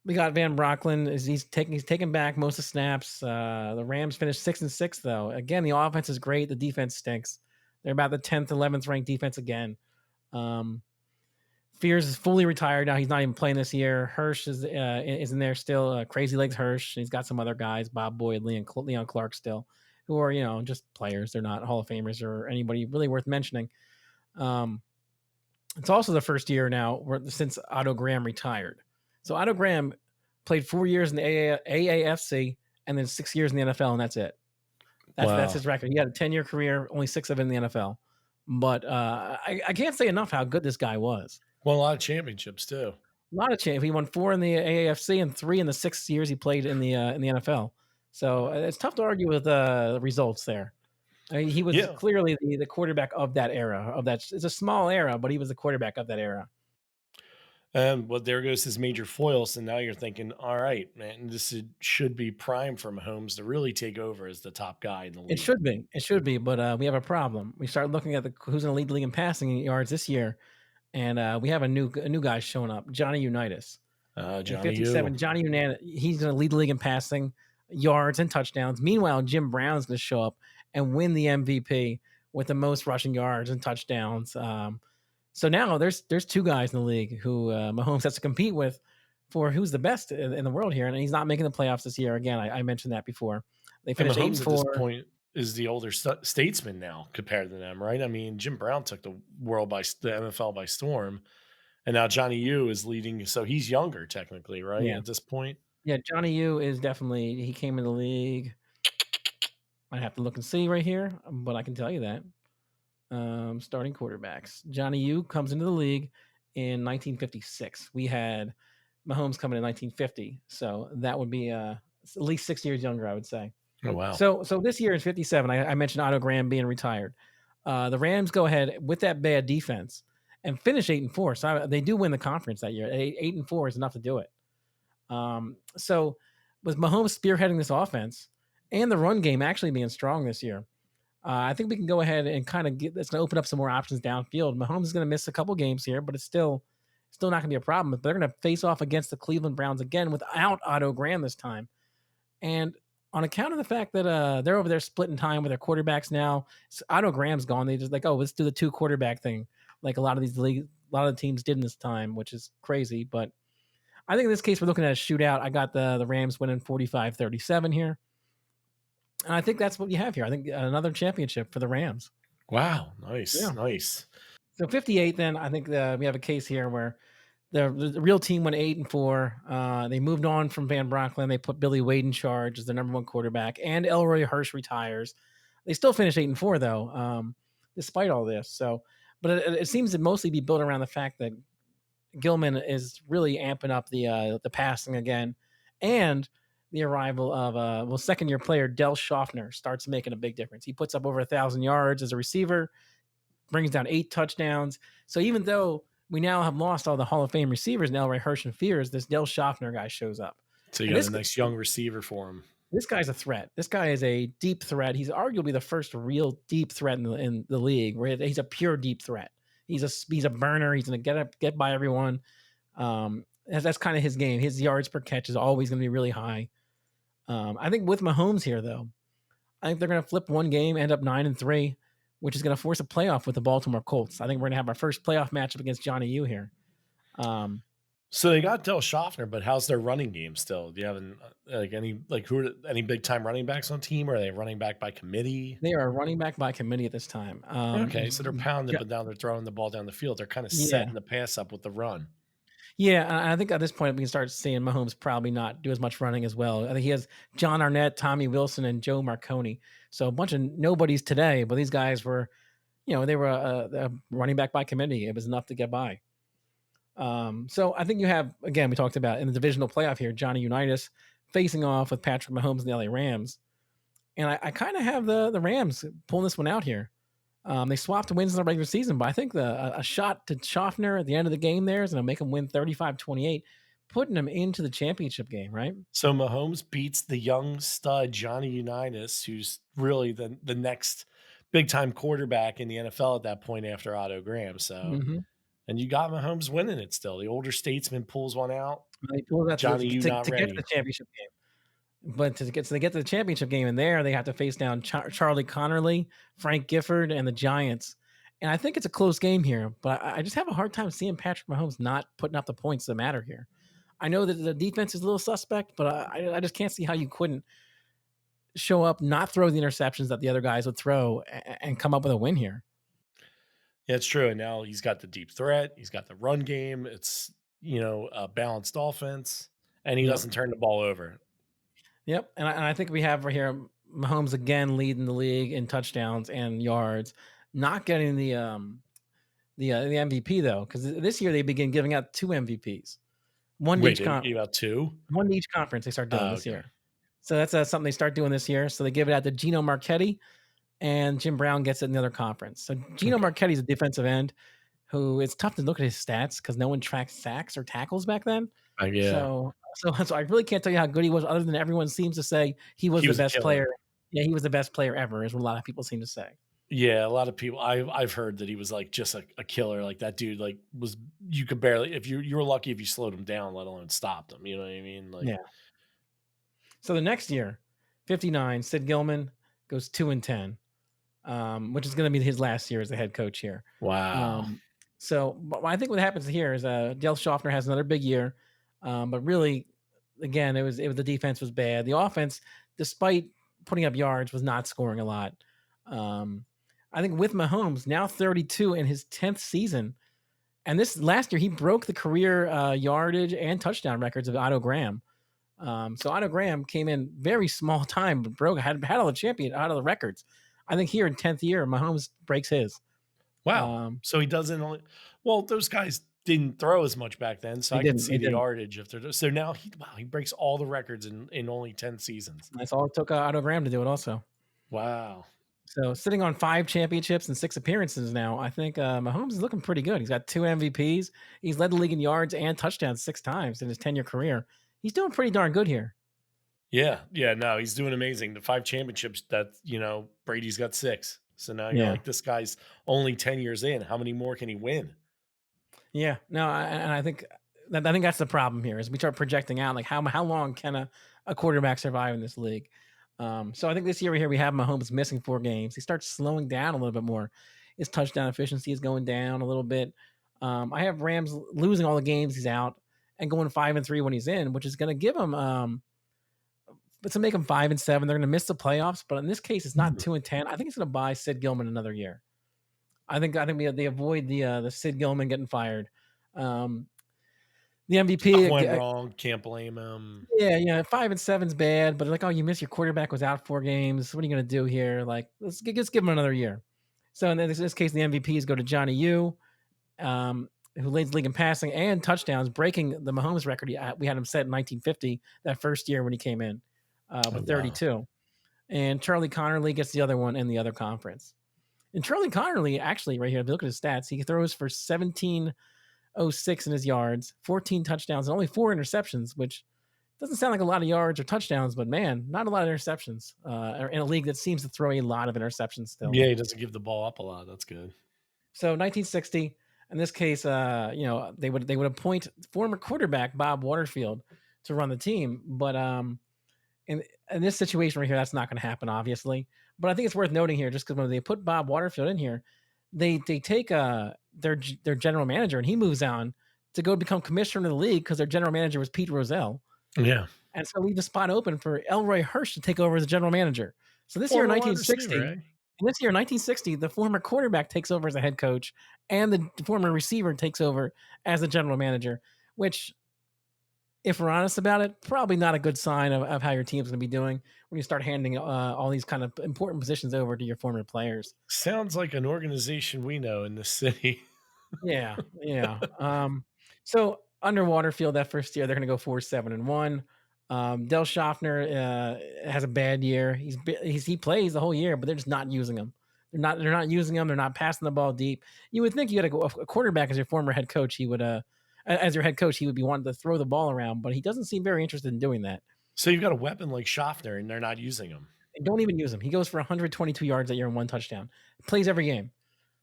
we got Van Brocklin. He's taking back most of the snaps. The Rams finished 6-6 though. Again, the offense is great. The defense stinks. They're about the 10th, 11th ranked defense again. Um, Fears is fully retired now. He's not even playing this year. Hirsch is in there still. Crazy Legs Hirsch. He's got some other guys, Bob Boyd, Leon Clark still, who are just players. They're not Hall of Famers or anybody really worth mentioning. Um, it's also the first year now since Otto Graham retired. So Otto Graham played 4 years in the AAFC and then 6 years in the NFL, and that's it. That's Wow. his record. He had a 10-year career, only 6 of it in the NFL. But I can't say enough how good this guy was. Won a lot of championships too. A lot of change. He won 4 in the AAFC and 3 in the 6 years he played in the NFL. So it's tough to argue with the results there. I mean, he was Yeah. clearly the quarterback of that era. It's a small era, but he was the quarterback of that era. Well, there goes his major foil. So now you're thinking, all right, man, should be prime for Mahomes to really take over as the top guy in the It league. should be. It should be, but we have a problem. We start looking at who's going to lead the league in passing yards this year, and we have a new guy showing up, Johnny Unitas. At Johnny U. 57, Johnny Unitas, he's going to lead the league in passing yards and touchdowns. Meanwhile, Jim Brown's going to show up and win the MVP with the most rushing yards and touchdowns. So now there's 2 guys in the league who Mahomes has to compete with for who's the best in the world here, and he's not making the playoffs this year. Again, I mentioned that before. They And finished eight Mahomes and at this four. point is the older statesman now compared to them, right? I mean, Jim Brown took the world the NFL by storm, and now Johnny U is leading, so he's younger technically, right? Yeah, At this point, yeah. Johnny U is definitely he came in the league. I'd have to look and see right here, but I can tell you that. Starting quarterbacks. Johnny U comes into the league in 1956. We had Mahomes coming in 1950, so that would be at least 6 years younger, I would say. oh wow, So this year is 57. I mentioned Otto Graham being retired. The Rams go ahead with that bad defense and finish 8 and 4. So they do win the conference that year. 8 and 4 is enough to do it. So with Mahomes spearheading this offense and the run game actually being strong this year, I think we can go ahead and kind of get. It's going to open up some more options downfield. Mahomes is going to miss a couple games here, but it's still not going to be a problem. But they're going to face off against the Cleveland Browns again without Otto Graham this time. And on account of the fact that they're over there splitting time with their quarterbacks now, Otto Graham's gone. They just like, oh, let's do the two quarterback thing, like a lot of the teams did in this time, which is crazy. But I think in this case, we're looking at a shootout. I got the Rams winning 45-37 here. And I think that's what you have here. I think another championship for the Rams. wow, nice, Yeah. nice. So 58, then I think we have a case here where the real team went 8 and 4. They moved on from Van Brocklin. They put Billy Wade in charge as their number one quarterback, and Elroy Hirsch retires. They still finished 8 and 4 though, despite all this. So, but it seems to mostly be built around the fact that Gilman is really amping up the passing again, and the arrival of second year player Del Schaffner starts making a big difference. He puts up over 1,000 yards as a receiver, brings down 8 touchdowns. So even though we now have lost all the Hall of Fame receivers, Elroy Hirsch and Fears, this Del Schaffner guy shows up. So you And got a nice young receiver for him. this guy's a threat. This guy is a deep threat. He's arguably the first real deep threat in the league, where he's a pure deep threat. He's a burner. He's going to get by everyone. That's kind of his game. His yards per catch is always going to be really high. I think with Mahomes here, though, I think they're going to flip one game, end up 9-3, which is going to force a playoff with the Baltimore Colts. I think we're going to have our first playoff matchup against Johnny U here. So they got Del Schaffner, but how's their running game still? Do you have any big time running backs on team, or are they running back by committee? They are running back by committee at this time. Okay, so they're pounding, but now they're throwing the ball down the field. They're kind of Yeah, setting the pass up with the run. yeah. And I think at this point we can start seeing Mahomes probably not do as much running as well. I think he has John Arnett, Tommy Wilson, and Joe Marconi. So a bunch of nobodies today, but these guys were, they were a running back by committee. It was enough to get by. So I think you have, again, we talked about in the divisional playoff here, Johnny Unitas facing off with Patrick Mahomes and the LA Rams. And I kind of have the Rams pulling this one out here. They swapped wins in the regular season, but I think a shot to Schaffner at the end of the game there is going to make them win 35-28, putting them into the championship game, right? So Mahomes beats the young stud Johnny Unitas, who's really the next big time quarterback in the NFL at that point after Otto Graham. So, Mm-hmm. and you got Mahomes winning it still. The older statesman pulls one out. They pulled that Johnny, you not to get to ready. the championship game. But to get to the championship game in there, they have to face down Charlie Connerly, Frank Gifford, and the Giants. And I think it's a close game here, but I just have a hard time seeing Patrick Mahomes not putting up the points that matter here. I know that the defense is a little suspect, but I just can't see how you couldn't show up, not throw the interceptions that the other guys would throw, and come up with a win here. Yeah, it's true. And now he's got the deep threat. He's got the run game. It's, a balanced offense, and he Yep. doesn't turn the ball over. Yep. And I think we have right here Mahomes again leading the league in touchdowns and yards, not getting the MVP though, because this year they begin giving out 2 MVPs, one to Wait, each they gave out two? one to each conference. They start doing this Okay. year, so that's something they start doing this year. So they give it out to Gino Marchetti, and Jim Brown gets it in the other conference. So Gino Okay. Marchetti's a defensive end who it's tough to look at his stats because no one tracked sacks or tackles back then. Yeah. So I really can't tell you how good he was, other than everyone seems to say he was He the was a best killer. player. Yeah, he was the best player ever, is what a lot of people seem to say. Yeah, a lot of people I've heard that he was like just a killer. Like that dude you could barely, if you were lucky if you slowed him down, let alone stopped him. You know what I mean? Like Yeah. So the next year, 59, Sid Gilman goes 2-10, which is going to be his last year as the head coach here. wow. So but I think what happens here is Del Schaffner has another big year. But really, again, it was the defense was bad. The offense, despite putting up yards, was not scoring a lot. Um, I think with Mahomes now 32 in his 10th season, and this last year he broke the career yardage and touchdown records of Otto Graham. So Otto Graham came in very small time, but broke had all the champion out of the records. I think here in 10th year, Mahomes breaks his. Wow. Um, So he doesn't only well, those guys didn't throw as much back then, so he I can didn't. see He the didn't. yardage if they're so now he breaks all the records in only 10 seasons. That's all it took Otto Graham to do it. Also, Wow. so sitting on 5 championships and 6 appearances now, I think Mahomes is looking pretty good. He's got 2 MVPs. He's led the league in yards and touchdowns 6 times in his 10-year career. He's doing pretty darn good here. Yeah, yeah, no, he's doing amazing. The 5 championships that, Brady's got 6. So now you're Yeah. like, this guy's only 10 years in. How many more can he win? Yeah, no, and I think that's the problem here is we start projecting out like how long can a quarterback survive in this league. So I think this year we have Mahomes missing 4 games. He starts slowing down a little bit more. His touchdown efficiency is going down a little bit. I have Rams losing all the games he's out and going 5-3 when he's in, which is going to give him but to make him 5-7. They're going to miss the playoffs, but in this case, it's not Mm. 2-10. I think it's going to buy Sid Gilman another year. I think they avoid the Sid Gilman getting fired. Um, the Stuff MVP, went wrong, can't blame him. yeah, yeah, 5-7's bad, but like, oh, you missed your quarterback was out 4 games. What are you gonna do here? Like, let's give him another year. So in this case, the MVPs go to Johnny U, who leads the league in passing and touchdowns, breaking the Mahomes record. We had him set in 1950, that first year when he came in Oh, with wow. 32. And Charlie Connerly gets the other one in the other conference. And Charlie Connerly, actually, right here, if you look at his stats, he throws for 1706 in his yards, 14 touchdowns, and only 4 interceptions, which doesn't sound like a lot of yards or touchdowns, but man, not a lot of interceptions in a league that seems to throw a lot of interceptions still. Yeah, he doesn't give the ball up a lot. That's good. So 1960, in this case, they would appoint former quarterback Bob Waterfield to run the team, but in this situation right here, that's not going to happen, obviously. But I think it's worth noting here, just because when they put Bob Waterfield in here, they take their general manager and he moves on to go become commissioner of the league because their general manager was Pete Rozelle, Yeah. and so leave the spot open for Elroy Hirsch to take over as the general manager. So this year in Former wide 1960, receiver, eh? and this year in 1960, the former quarterback takes over as a head coach, and the former receiver takes over as the general manager, which if we're honest about it, probably not a good sign of how your team's going to be doing when you start handing all these kind of important positions over to your former players. Sounds like an organization we know in this city. Yeah, yeah. So under Waterfield that first year, they're going to go 4-7-1. Del Schaffner has a bad year. He plays the whole year, but they're just not using him. They're not using him. They're not passing the ball deep. You would think you had a quarterback as your former head coach. He would as your head coach, he would be wanting to throw the ball around, but he doesn't seem very interested in doing that. So you've got a weapon like Schaffner, and they're not using him. And don't even use him. He goes for 122 yards that year and 1 touchdown. Plays every game.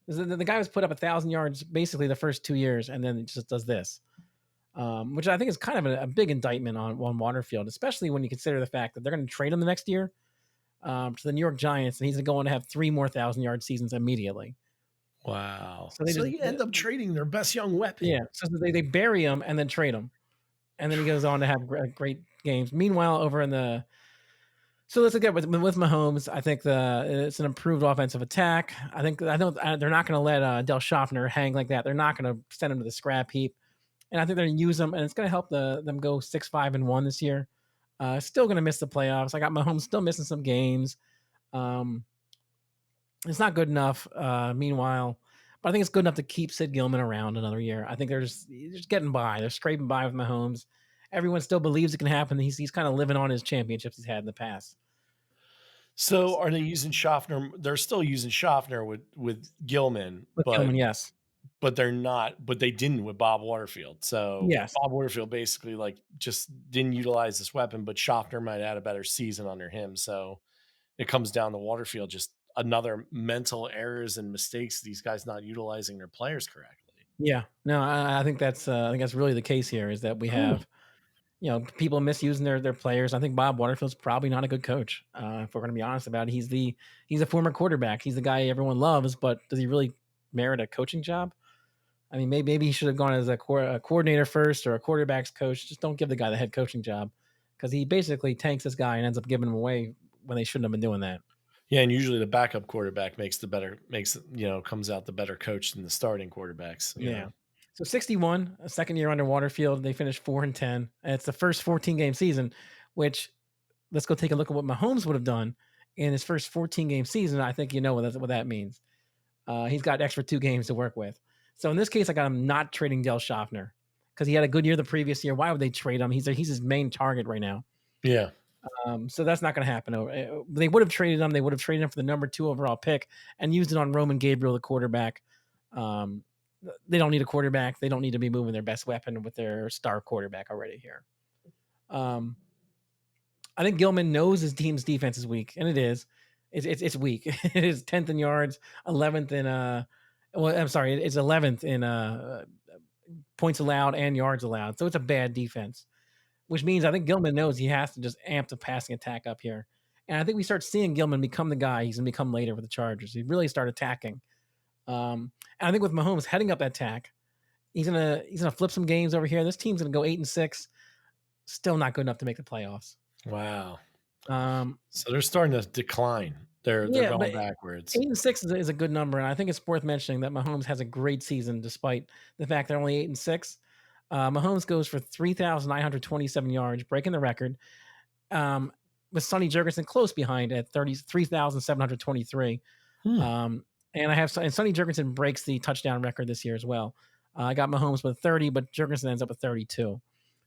The guy was put up 1,000 yards basically the first 2 years, and then it just does this, which I think is kind of a big indictment on Waterfield, especially when you consider the fact that they're going to trade him the next year to the New York Giants, and he's going to have 3 more 1,000-yard seasons immediately. Wow. So they So just you end up trading their best young weapon. yeah, so they bury him and then trade him, and then he goes on to have great games. Meanwhile, over in the so let's look at with Mahomes. I think it's an improved offensive attack. I don't they're not going to let Del Schaffner hang like that. They're not going to send him to the scrap heap, and I think they're going to use him, and it's going to help them go 6-5-1 this year. Still going to miss the playoffs. I got Mahomes still missing some games. Um, it's not good enough. Meanwhile, but I think it's good enough to keep Sid Gilman around another year. I think they're just getting by. They're scraping by with Mahomes. Everyone still believes it can happen. He's kind of living on his championships he's had in the past. So are they using Schaffner? They're still using Schaffner with Gilman, With but Gilman, yes. they're not. But they didn't with Bob Waterfield. So Yes. Bob Waterfield basically like just didn't utilize this weapon, but Schaffner might add a better season under him. So it comes down to Waterfield, just another mental errors and mistakes. These guys not utilizing their players correctly. Yeah. No, I think that's really the case here is that we Hmm. have, people misusing their players. I think Bob Waterfield's probably not a good coach. If we're going to be honest about it, he's a former quarterback. He's the guy everyone loves, but does he really merit a coaching job? I mean, maybe he should have gone as a coordinator first or a quarterbacks coach. Just don't give the guy the head coaching job because he basically tanks this guy and ends up giving him away when they shouldn't have been doing that. Yeah, and usually the backup quarterback comes out the better coach than the starting quarterbacks, you Yeah. know? So 61, a second year under Waterfield. They finished 4-10. And it's the first 14 game season, which let's go take a look at what Mahomes would have done in his first 14 game season. I think you know what that means. He's got extra 2 games to work with. So in this case, I got him not trading Del Schaffner because he had a good year the previous year. Why would they trade him? He's his main target right now. Yeah. So that's not going to happen. They would have traded him. They would have traded him for the number 2 overall pick and used it on Roman Gabriel, the quarterback. Um, they don't need a quarterback. They don't need to be moving their best weapon with their star quarterback already here. Um, I think Gilman knows his team's defense is weak, and it is. It's weak. It is 10th in yards, 11th in well, I'm sorry, it's 11th in points allowed and yards allowed. So it's a bad defense, which means I think Gilman knows he has to just amp the passing attack up here. And I think we start seeing Gilman become the guy he's gonna become later with the Chargers. He really start attacking. And I think with Mahomes heading up that attack, he's gonna flip some games over here. This team's gonna go 8-6, still not good enough to make the playoffs. Wow. Um, So they're starting to decline. They're yeah, but going backwards. 8-6 is a good number, and I think it's worth mentioning that Mahomes has a great season despite the fact they're only 8-6. Mahomes goes for 3,927 yards, breaking the record. Um, with Sonny Jurgensen close behind at 33,723. Hmm. And I have and Sonny Jurgensen breaks the touchdown record this year as well. I got Mahomes with 30, but Jurgensen ends up with 32.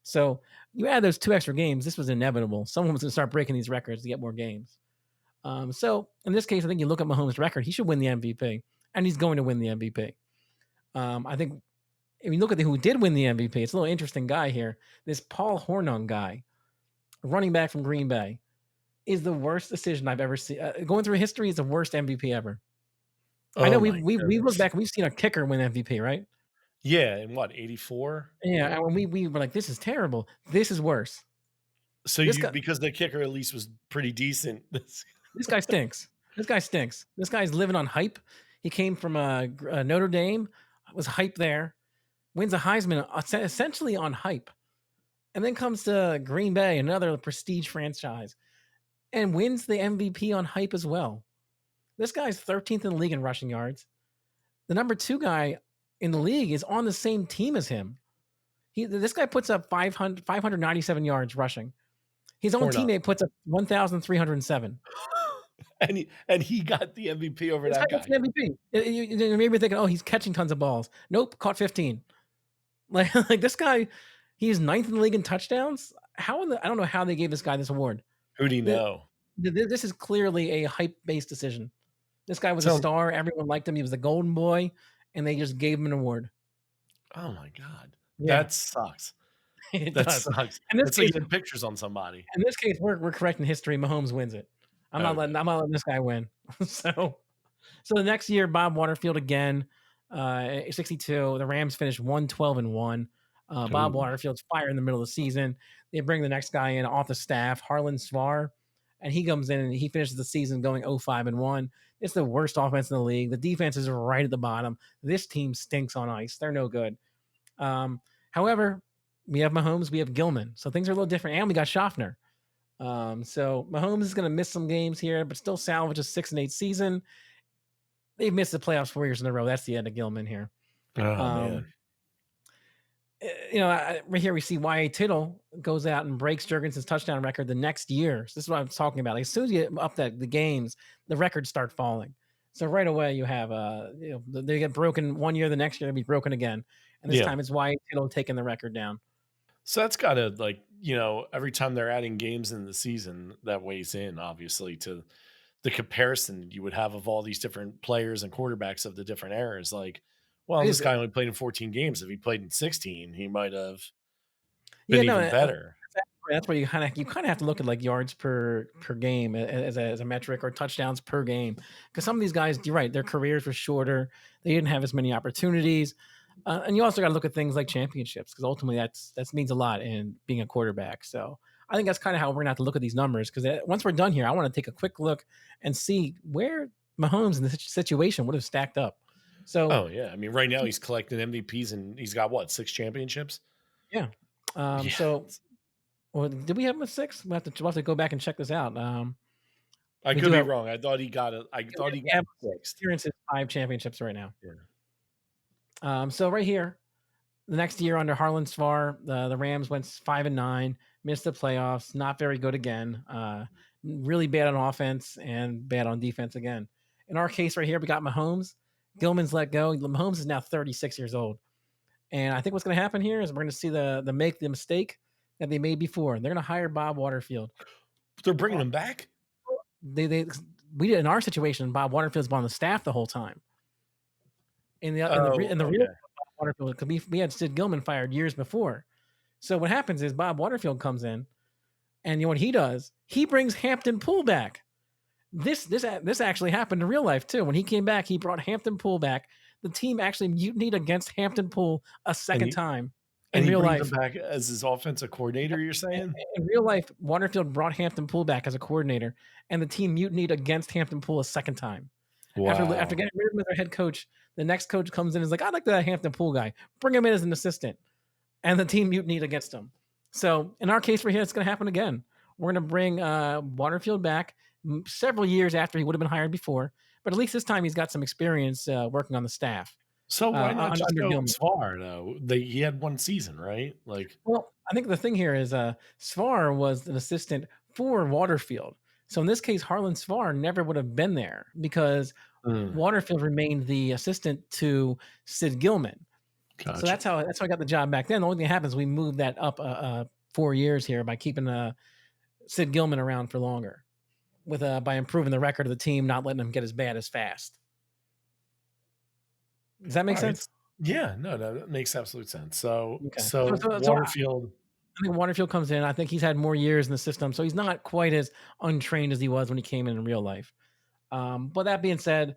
So you add those 2 extra games, this was inevitable. Someone was going to start breaking these records to get more games. So in this case, I think you look at Mahomes' record, he should win the MVP, and he's going to win the MVP. I think if you look at who did win the MVP, it's a little interesting guy here. This Paul Hornung guy, running back from Green Bay, is the worst decision I've ever seen. Going through history, is the worst MVP ever. I know Oh my we look goodness. back and we've seen a kicker win MVP, right? Yeah, in what, 84? Yeah, and when we were like, "This is terrible. This is worse." So This you guy because the kicker at least was pretty decent. this guy stinks. This guy stinks. This guy's living on hype. He came from, Notre Dame, was hype there, wins a Heisman essentially on hype, and then comes to Green Bay, another prestige franchise, and wins the MVP on hype as well. This guy's 13th in the league in rushing yards. The number 2 guy in the league is on the same team as him. This guy puts up 597 yards rushing. His own Hornung. teammate puts up 1,307. And he got the MVP over This guy that gets guy. an MVP. You may be thinking, "Oh, he's catching tons of balls." Nope, caught 15. Like this guy, he's 9th in the league in touchdowns. I don't know how they gave this guy this award. Who'd he The know? this is clearly a hype-based decision. This guy was a So star, everyone liked him, he was the golden boy, and they just gave him an award. oh my god. Yeah, That sucks. it That does. sucks. In this It's like case you had pictures on somebody. we're correcting history, Mahomes wins it. Okay. I'm not letting this guy win. So the next year, Bob Waterfield again, 62. The Rams finished 1-12-1. Bob Ooh. Waterfield's fired in the middle of the season. They bring the next guy in off the staff, Harlan Svar, and he comes in and he finishes the season going 0-5-1. It's the worst offense in the league. The defense is right at the bottom. This team stinks on ice. They're no good. However, we have Mahomes, we have Gilman, so things are a little different, and we got Schaffner. So Mahomes is going to miss some games here, but still salvage a 6-8 season. They've missed the playoffs 4 years in a row. That's the end of Gilman here. Oh Um, man. right here we see Y.A. Tittle goes out and breaks Jurgensen's touchdown record the next year. So this is what I'm talking about. Like, as soon as you get up the games, the records start falling. So right away you have they get broken one year, the next year they'll be broken again, and this Yeah. time it's Y.A. Tittle taking the record down. So that's gotta every time they're adding games in the season, that weighs in obviously to the comparison you would have of all these different players and quarterbacks of the different eras. Like, well, It this is, guy only played in 14 games. If he played in 16, he might have yeah, been no, even better. that's where you kind of have to look at like yards per game as a metric or touchdowns per game because some of these guys, you're right, their careers were shorter, they didn't have as many opportunities, and you also got to look at things like championships because ultimately that means a lot in being a quarterback. So I think that's kind of how we're gonna have to look at these numbers because once we're done here, I want to take a quick look and see where Mahomes in this situation would have stacked up. So Oh, yeah. I mean, right now he's collecting MVPs and he's got what, 6 championships? yeah. Yeah. So well, did we have him at 6? We'll have to go back and check this out. I We could do be have wrong. I yeah, thought he we got have 6th. experiences 5 championships right now. Yeah. So right here, the next year under Harlan Svar, the Rams went 5-9, missed the playoffs, not very good again. Really bad on offense and bad on defense again. In our case right here, we got Mahomes. Gilman's let go. Mahomes is now 36 years old. And I think what's going to happen here is we're going to see the make the mistake that they made before. They're going to hire Bob Waterfield. They're bringing Uh, him back? They we did in our situation. Bob Waterfield's been on the staff the whole time. In the real Okay. Bob Waterfield, because we had Sid Gilman fired years before. So what happens is Bob Waterfield comes in, and you know what he does? He brings Hampton Poole back. This actually happened in real life too. When he came back, he brought Hampton Poole back. The team actually mutinied against Hampton Poole a And second he time and in he real brings him life. back as his offensive coordinator, you're saying? In real life, Waterfield brought Hampton Poole back as a coordinator, and the team mutinied against Hampton Poole a second time. After Wow. getting rid of him as their head coach, the next coach comes in and is like, "I like that Hampton Poole guy. Bring him in as an assistant." And the team mutinied against him. So in our case right here, it's going to happen again. We're going to bring Waterfield back several years after he would have been hired before, but at least this time he's got some experience working on the staff So why not just under go Gilman. Svar though? He had 1 season, right? Like, Well, I think the thing here is Svar was an assistant for Waterfield. So in this case, Harlan Svar never would have been there because mm, Waterfield remained the assistant to Sid Gilman. So gotcha. that's how I got the job back then. The only thing that happens, we moved that up 4 years here by keeping Sid Gilman around for longer, with by improving the record of the team, not letting him get as bad as fast. Does that make Alright. sense? Yeah, no, that makes absolute sense. So Okay. so Waterfield I think Waterfield comes in. I think he's had more years in the system, so he's not quite as untrained as he was when he came in real life. But that being said,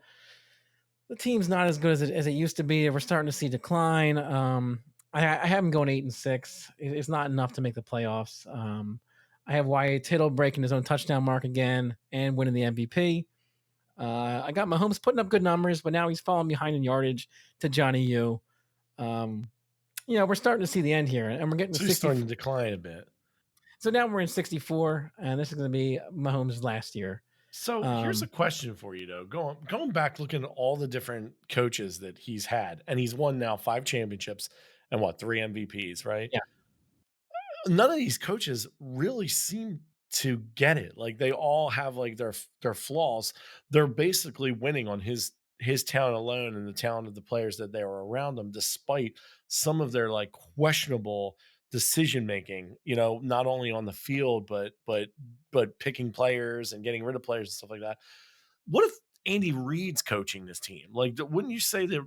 the team's not as good as it used to be. We're starting to see decline. I have him going 8-6. It's not enough to make the playoffs. I have Wyatt Tittle breaking his own touchdown mark again and winning the MVP. I got Mahomes putting up good numbers, but now he's falling behind in yardage to Johnny U. Um, we're starting to see the end here, and we're getting to so he's 60. starting to decline a bit. So now we're in 64, and this is going to be Mahomes' last year. So here's a Um, question for you though. Going back looking at all the different coaches that he's had, and he's won now 5 championships and what, 3 MVPs, right? yeah, None of these coaches really seem to get it. Like they all have like their flaws. They're basically winning on his talent alone and the talent of the players that they were around them, despite some of their like questionable decision making. Not only on the field, but picking players and getting rid of players and stuff like that. What if Andy Reid's coaching this team? Like, wouldn't you say that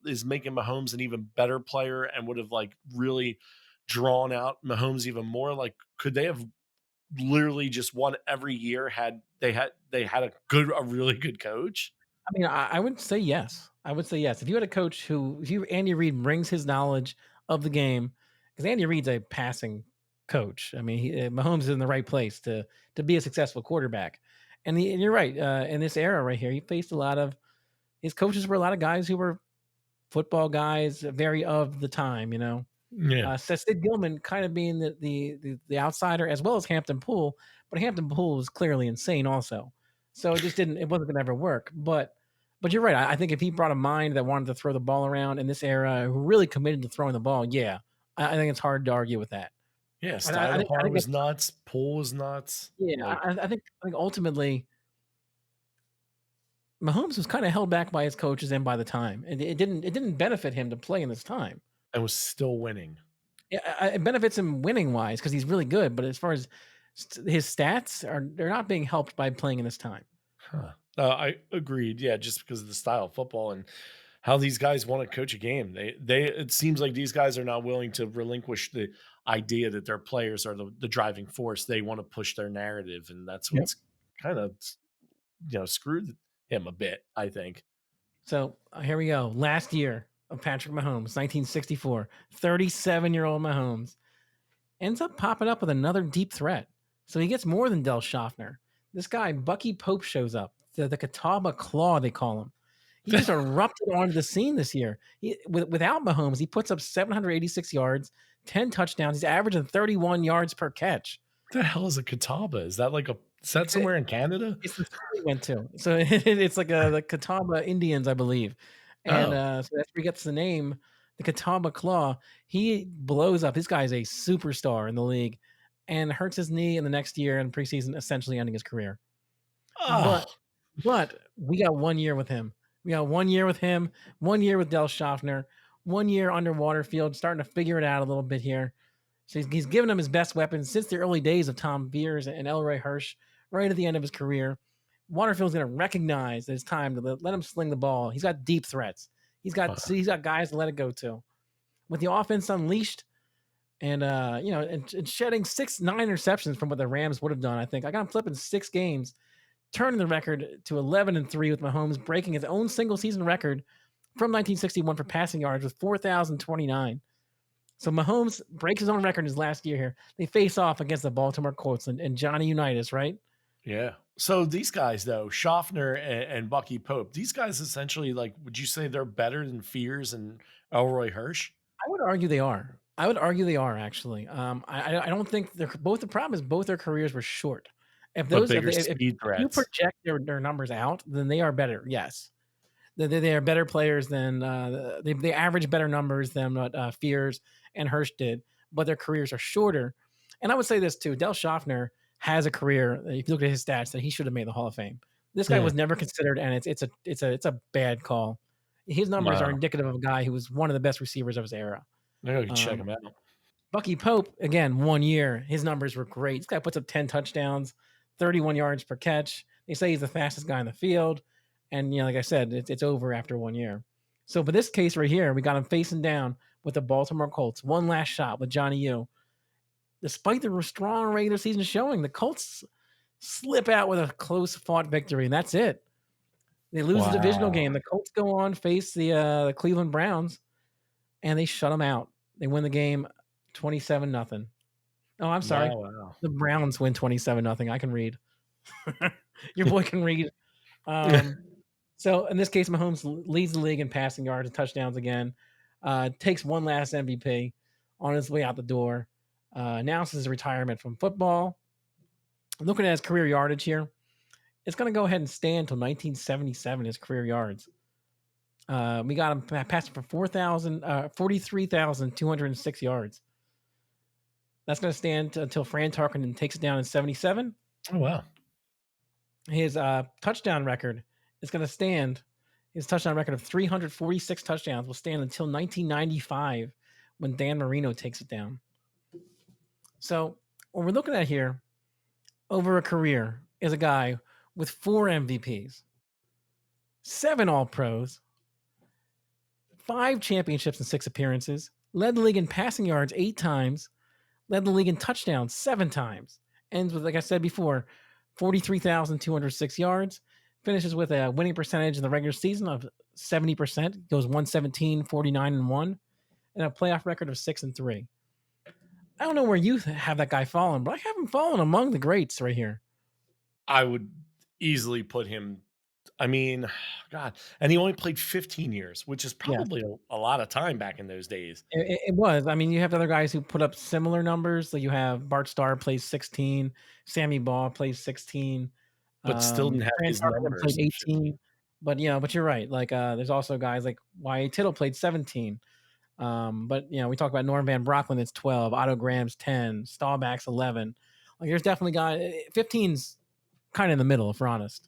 is making Mahomes an even better player and would have like really drawn out Mahomes even more? Like, could they have literally just won every year had they had a really good coach? I mean, I would say yes. I would say yes. If you had a coach if Andy Reid brings his knowledge of the game, because Andy Reid's a passing coach. I mean, Mahomes is in the right place to be a successful quarterback. And you're right. In this era right here, he faced a lot of his coaches were a lot of guys who were football guys, very of the time. Yeah. So Sid Gilman kind of being the outsider as well as Hampton Poole, but Hampton Poole was clearly insane also. So it wasn't gonna ever work. But you're right. I think if he brought a mind that wanted to throw the ball around in this era, who really committed to throwing the ball, yeah, I think it's hard to argue with that. Yeah. I Styler think was that's nuts. Poole was nuts. yeah, Like, I think ultimately Mahomes was kind of held back by his coaches and by the time. And it didn't benefit him to play in this time. and was still winning. Yeah, it benefits him winning wise because he's really good. But as far as his stats they're not being helped by playing in this time. Huh. I agreed. Yeah, just because of the style of football and how these guys want to coach a game. They it seems like these guys are not willing to relinquish the idea that their players are the driving force. They want to push their narrative, and that's Yep. what's kind of screwed him a bit, I think. So here we go. Last year of Patrick Mahomes, 1964, 37-year-old Mahomes ends up popping up with another deep threat. So he gets more than Del Schaffner. This guy, Bucky Pope, shows up. The Catawba Claw, they call him. He just erupted onto the scene this year. Without Mahomes, he puts up 786 yards, 10 touchdowns. He's averaging 31 yards per catch. The hell is a Catawba? Is that like a is that somewhere in Canada? It's the school he went to. So it's like, the Catawba Indians, I believe, and, Oh, so that's where he gets the name, the Catawba Claw. He blows up. This guy is a superstar in the league and hurts his knee in the next year in preseason, essentially ending his career. oh, But we got 1 year with him. We got 1 year with him, 1 year with Del Schaffner, 1 year under Waterfield, starting to figure it out a little bit here. So he's given him his best weapons since the early days of Tom Beers and Elroy Hirsch, right at the end of his career. Waterfield's going to recognize that it's time to let him sling the ball. He's got deep threats. He's got guys to let it go to. With the offense unleashed and and shedding 9 interceptions from what the Rams would have done, I think I got him flipping 6 games, turning the record to 11-3 with Mahomes, breaking his own single season record from 1961 for passing yards with 4,029. So Mahomes breaks his own record his last year here. They face off against the Baltimore Colts and Johnny Unitas, right? yeah. So these guys though, Schaffner and Bucky Pope, these guys essentially like, would you say they're better than Fears and Elroy Hirsch? I would argue they are. I would argue they are actually. I don't think they're both. The problem is both their careers were short. If But those bigger if speed you threats. project their numbers out, then they are better. Yes, they are better players than they average better numbers than what Fears and Hurst did, but their careers are shorter. And I would say this too: Del Schaffner has a career. If you look at his stats, that he should have made the Hall of Fame. This guy Yeah. was never considered, and it's a bad call. His numbers are Wow. indicative of a guy who was one of the best receivers of his era. Maybe I could check Um, them out. Bucky Pope, again, 1 year, his numbers were great. This guy puts up 10 touchdowns, 31 yards per catch. They say he's the fastest guy in the field. And, like I said, it's over after 1 year. So, but this case right here, we got him facing down with the Baltimore Colts. One last shot with Johnny U. Despite the strong regular season showing, the Colts slip out with a close fought victory, and that's it. They lose the divisional Wow. game. The Colts go on, face the Cleveland Browns, and they shut them out. They win the game 27 nothing. Oh, I'm sorry. Wow, wow. The Browns win 27 nothing. I can read. Your boy can read. Um, so in this case, Mahomes leads the league in passing yards and touchdowns again. Takes one last MVP on his way out the door. Announces his retirement from football. Looking at his career yardage here, it's going to go ahead and stay until 1977. His career yards. We got him passing for 43,206 yards. That's going to stand until Fran Tarkenton takes it down in 77. Oh, wow. His touchdown record is going to stand. His touchdown record of 346 touchdowns will stand until 1995 when Dan Marino takes it down. So what we're looking at here over a career is a guy with 4 MVPs, 7 All Pros, 5 championships and 6 appearances, led the league in passing yards 8 times, led the league in touchdowns 7 times, ends with, like I said before, 43,206 yards, finishes with a winning percentage in the regular season of 70%, goes 117, 49, and 1, and a playoff record of 6-3. I don't know where you have that guy falling, but I have him falling among the greats right here. I would easily put him. I mean, God, and he only played 15 years, which is Yeah, probably a lot of time back in those days, it was. I mean, you have other guys who put up similar numbers. So you have Bart Starr plays 16, Sammy Baugh plays 16, but still didn't have Fran his Tarkenton played numbers in 18. 15. But you're right. Like, there's also guys like Y.A. Tittle played 17. But we talk about Norm Van Brocklin, it's 12, Otto Graham's 10, Staubach's 11. Like, there's definitely guys. 15's kind of in the middle, if we're honest.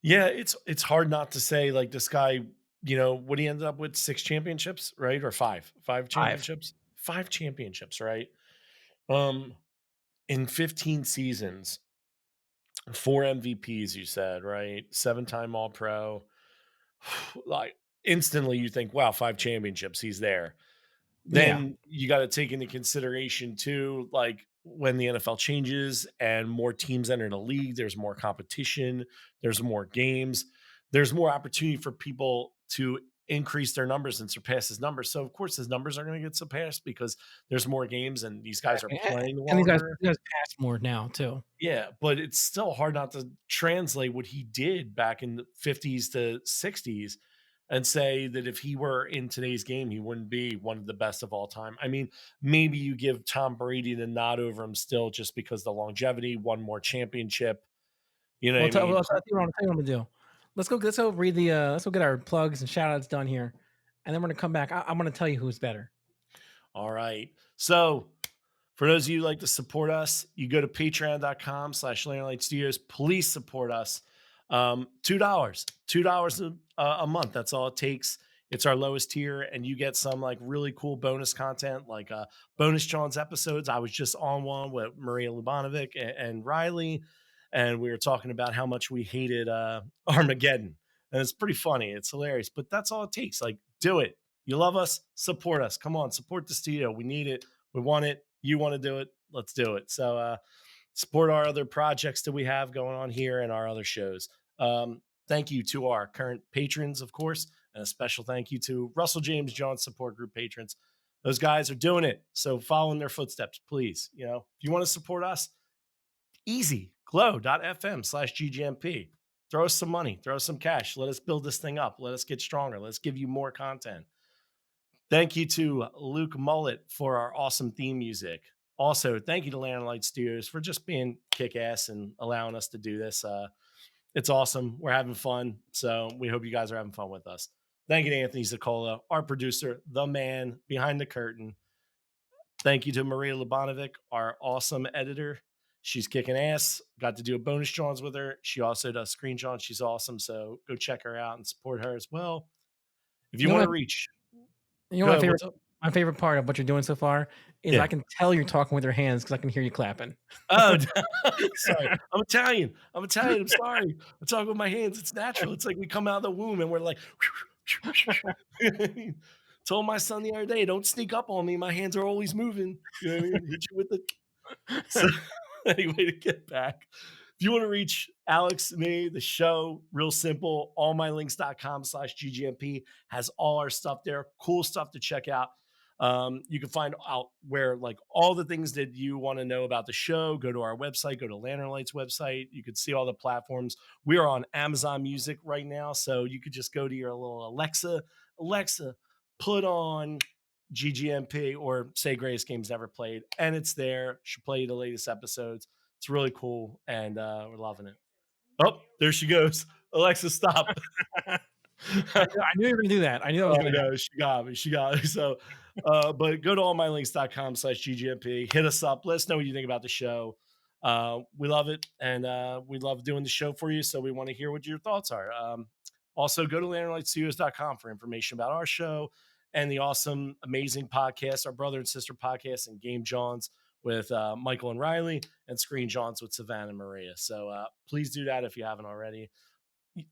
Yeah, it's hard not to say like this guy, what he ended up with 6 championships, right? Or 5. 5 Five. championships? 5 championships, right? Um in 15 seasons, 4 MVPs you said, right? 7-time All-Pro. Like instantly you think, wow, 5 championships, he's there. Yeah. Then you got to take into consideration too, like when the NFL changes and more teams enter the league, there's more competition, there's more games, there's more opportunity for people to increase their numbers and surpass his numbers. So of course his numbers are going to get surpassed because there's more games and these guys are Exactly, playing and longer. these guys pass more now too. Yeah, but it's still hard not to translate what he did back in the 50s to 60s and say that if he were in today's game, he wouldn't be one of the best of all time. I mean, maybe you give Tom Brady the nod over him still just because the longevity, one more championship. You know what I Well, mean? I'll tell you what I'm gonna do. Let's go read the let's go get our plugs and shout outs done here. And then we're gonna come back. I'm gonna tell you who's better. All right. So for those of you who like to support us, you go to patreon.com/Landlight Studios. Please support us. $2 a month. That's all it takes. It's our lowest tier, and you get some like really cool bonus content, like bonus John's episodes. I was just on one with Maria Lubanovic and Riley, and we were talking about how much we hated Armageddon. And it's pretty funny. It's hilarious, but that's all it takes. Like, do it. You love us, support us. Come on, support the studio. We need it. We want it. You want to do it. Let's do it. So support our other projects that we have going on here and our other shows. Thank you to our current patrons, of course, and a special thank you to Russell James John support group patrons. Those guys are doing it. So follow in their footsteps, please. You know, if you want to support us, easy, glow.fm/GGMP. Throw us some money, throw us some cash. Let us build this thing up. Let us get stronger. Let's give you more content. Thank you to Luke Mullet for our awesome theme music. Also, thank you to Lantern Light Studios for just being kick ass and allowing us to do this. It's awesome. We're having fun. So we hope you guys are having fun with us. Thank you to Anthony Zicola, our producer, the man behind the curtain. Thank you to Maria Lubanovic, our awesome editor. She's kicking ass. Got to do a bonus Johns with her. She also does screen Johns. She's awesome. So go check her out and support her as well. If you want to reach, You know, my favorite part of what you're doing so far is I can tell you're talking with your hands because I can hear you clapping. Oh, sorry. I'm Italian. I'm sorry. I talk with my hands. It's natural. It's like we come out of the womb and we're like, told my son the other day, don't sneak up on me. My hands are always moving. You know what I mean? Hit you with the. So, anyway, to get back, if you want to reach Alex, me, the show, real simple, allmylinks.com/GGMP has all our stuff there. Cool stuff to check out. You can find out where like all the things that you want to know about the show. Go to our website, go to Lantern Light's website. You can see all the platforms. We are on Amazon Music right now. So you could just go to your little Alexa, put on GGMP or say Greatest Games Never Played. And it's there. Should play you the latest episodes. It's really cool. And we're loving it. Oh, there she goes. Alexa, stop. I knew you were going to do that. I knew that was going to happen. She got me. She got me. So, but go to allmylinks.com/GGMP. Hit us up. Let us know what you think about the show. We love it. And we love doing the show for you. So we want to hear what your thoughts are. Also, go to lanternlightstudios.com for information about our show and the awesome, amazing podcast, our brother and sister podcast, and Game Johns with Michael and Riley, and Screen Johns with Savannah and Maria. So please do that if you haven't already.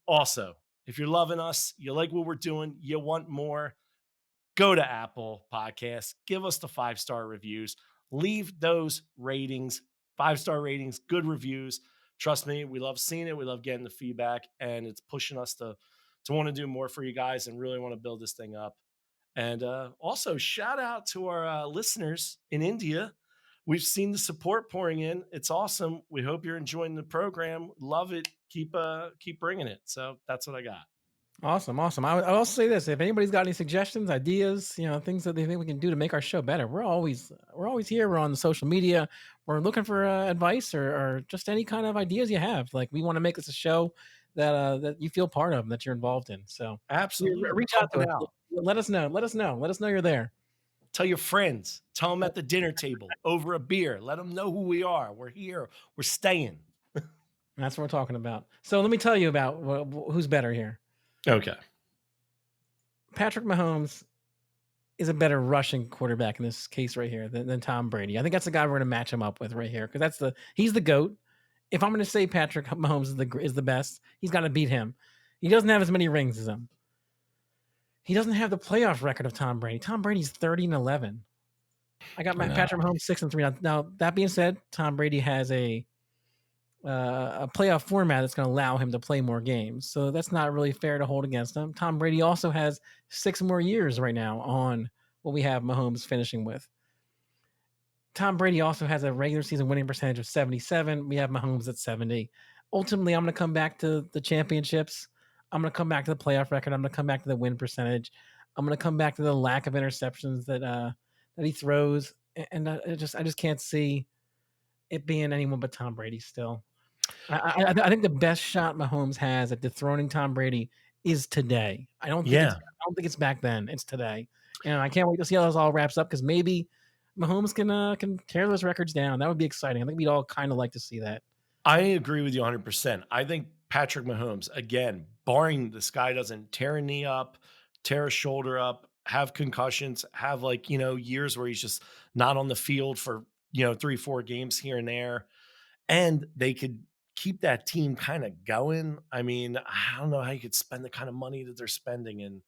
Also, if you're loving us, you like what we're doing, you want more, go to Apple Podcasts, give us the 5-star reviews, leave those ratings, 5-star ratings, good reviews. Trust me, we love seeing it. We love getting the feedback, and it's pushing us to want to do more for you guys and really want to build this thing up. And also, shout out to our listeners in India. We've seen the support pouring in. It's awesome. We hope you're enjoying the program. Love it. Keep bringing it. So that's what I got. Awesome. I also say this: if anybody's got any suggestions, ideas, things that they think we can do to make our show better, we're always here. We're on the social media. We're looking for advice or just any kind of ideas you have. Like, we want to make this a show that you feel part of, that you're involved in. So absolutely, reach out to us. Let us know. Let us know you're there. Tell your friends. Tell them at the dinner table over a beer. Let them know who we are. We're here. We're staying. That's what we're talking about. So let me tell you about who's better here. Okay. Patrick Mahomes is a better rushing quarterback in this case right here than Tom Brady. I think that's the guy we're going to match him up with right here, because he's the GOAT. If I'm going to say Patrick Mahomes is the best, he's got to beat him. He doesn't have as many rings as him. He doesn't have the playoff record of Tom Brady. Tom Brady's 30-11. I got Patrick Mahomes 6-3. Now, that being said, Tom Brady has a a playoff format that's going to allow him to play more games. So that's not really fair to hold against him. Tom Brady also has 6 more years right now on what we have Mahomes finishing with. Tom Brady also has a regular season winning percentage of 77. We have Mahomes at 70. Ultimately, I'm going to come back to the championships. I'm going to come back to the playoff record. I'm going to come back to the win percentage. I'm going to come back to the lack of interceptions that he throws, and I just can't see it being anyone but Tom Brady still. I think the best shot Mahomes has at dethroning Tom Brady is today. Yeah, I don't think it's back then. It's today, and I can't wait to see how this all wraps up because maybe Mahomes can tear those records down. That would be exciting. I think we'd all kind of like to see that. I agree with you 100%. I think Patrick Mahomes, again, barring this guy doesn't tear a knee up, tear a shoulder up, have concussions, have like, years where he's just not on the field for, 3, 4 games here and there, and they could keep that team kind of going. I mean, I don't know how you could spend the kind of money that they're spending and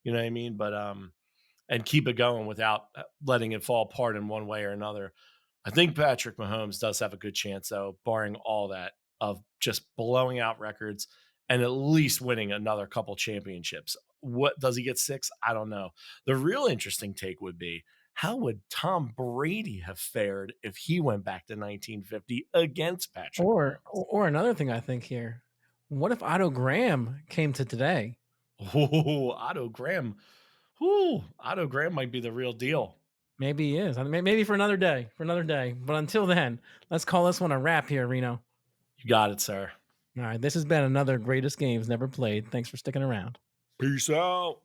you know what I mean? But and keep it going without letting it fall apart in one way or another. I think Patrick Mahomes does have a good chance, though, barring all that, of just blowing out records and at least winning another couple championships. What does he get 6? I don't know. The real interesting take would be how would Tom Brady have fared if he went back to 1950 against Patrick Mahomes? Or another thing I think here, what if Otto Graham came to today? Oh, Otto Graham. Ooh, Otto Graham might be the real deal. Maybe he is. I mean, maybe for another day, for another day. But until then, let's call this one a wrap here, Reno. You got it, sir. All right, this has been another greatest games never played. Thanks for sticking around. Peace out.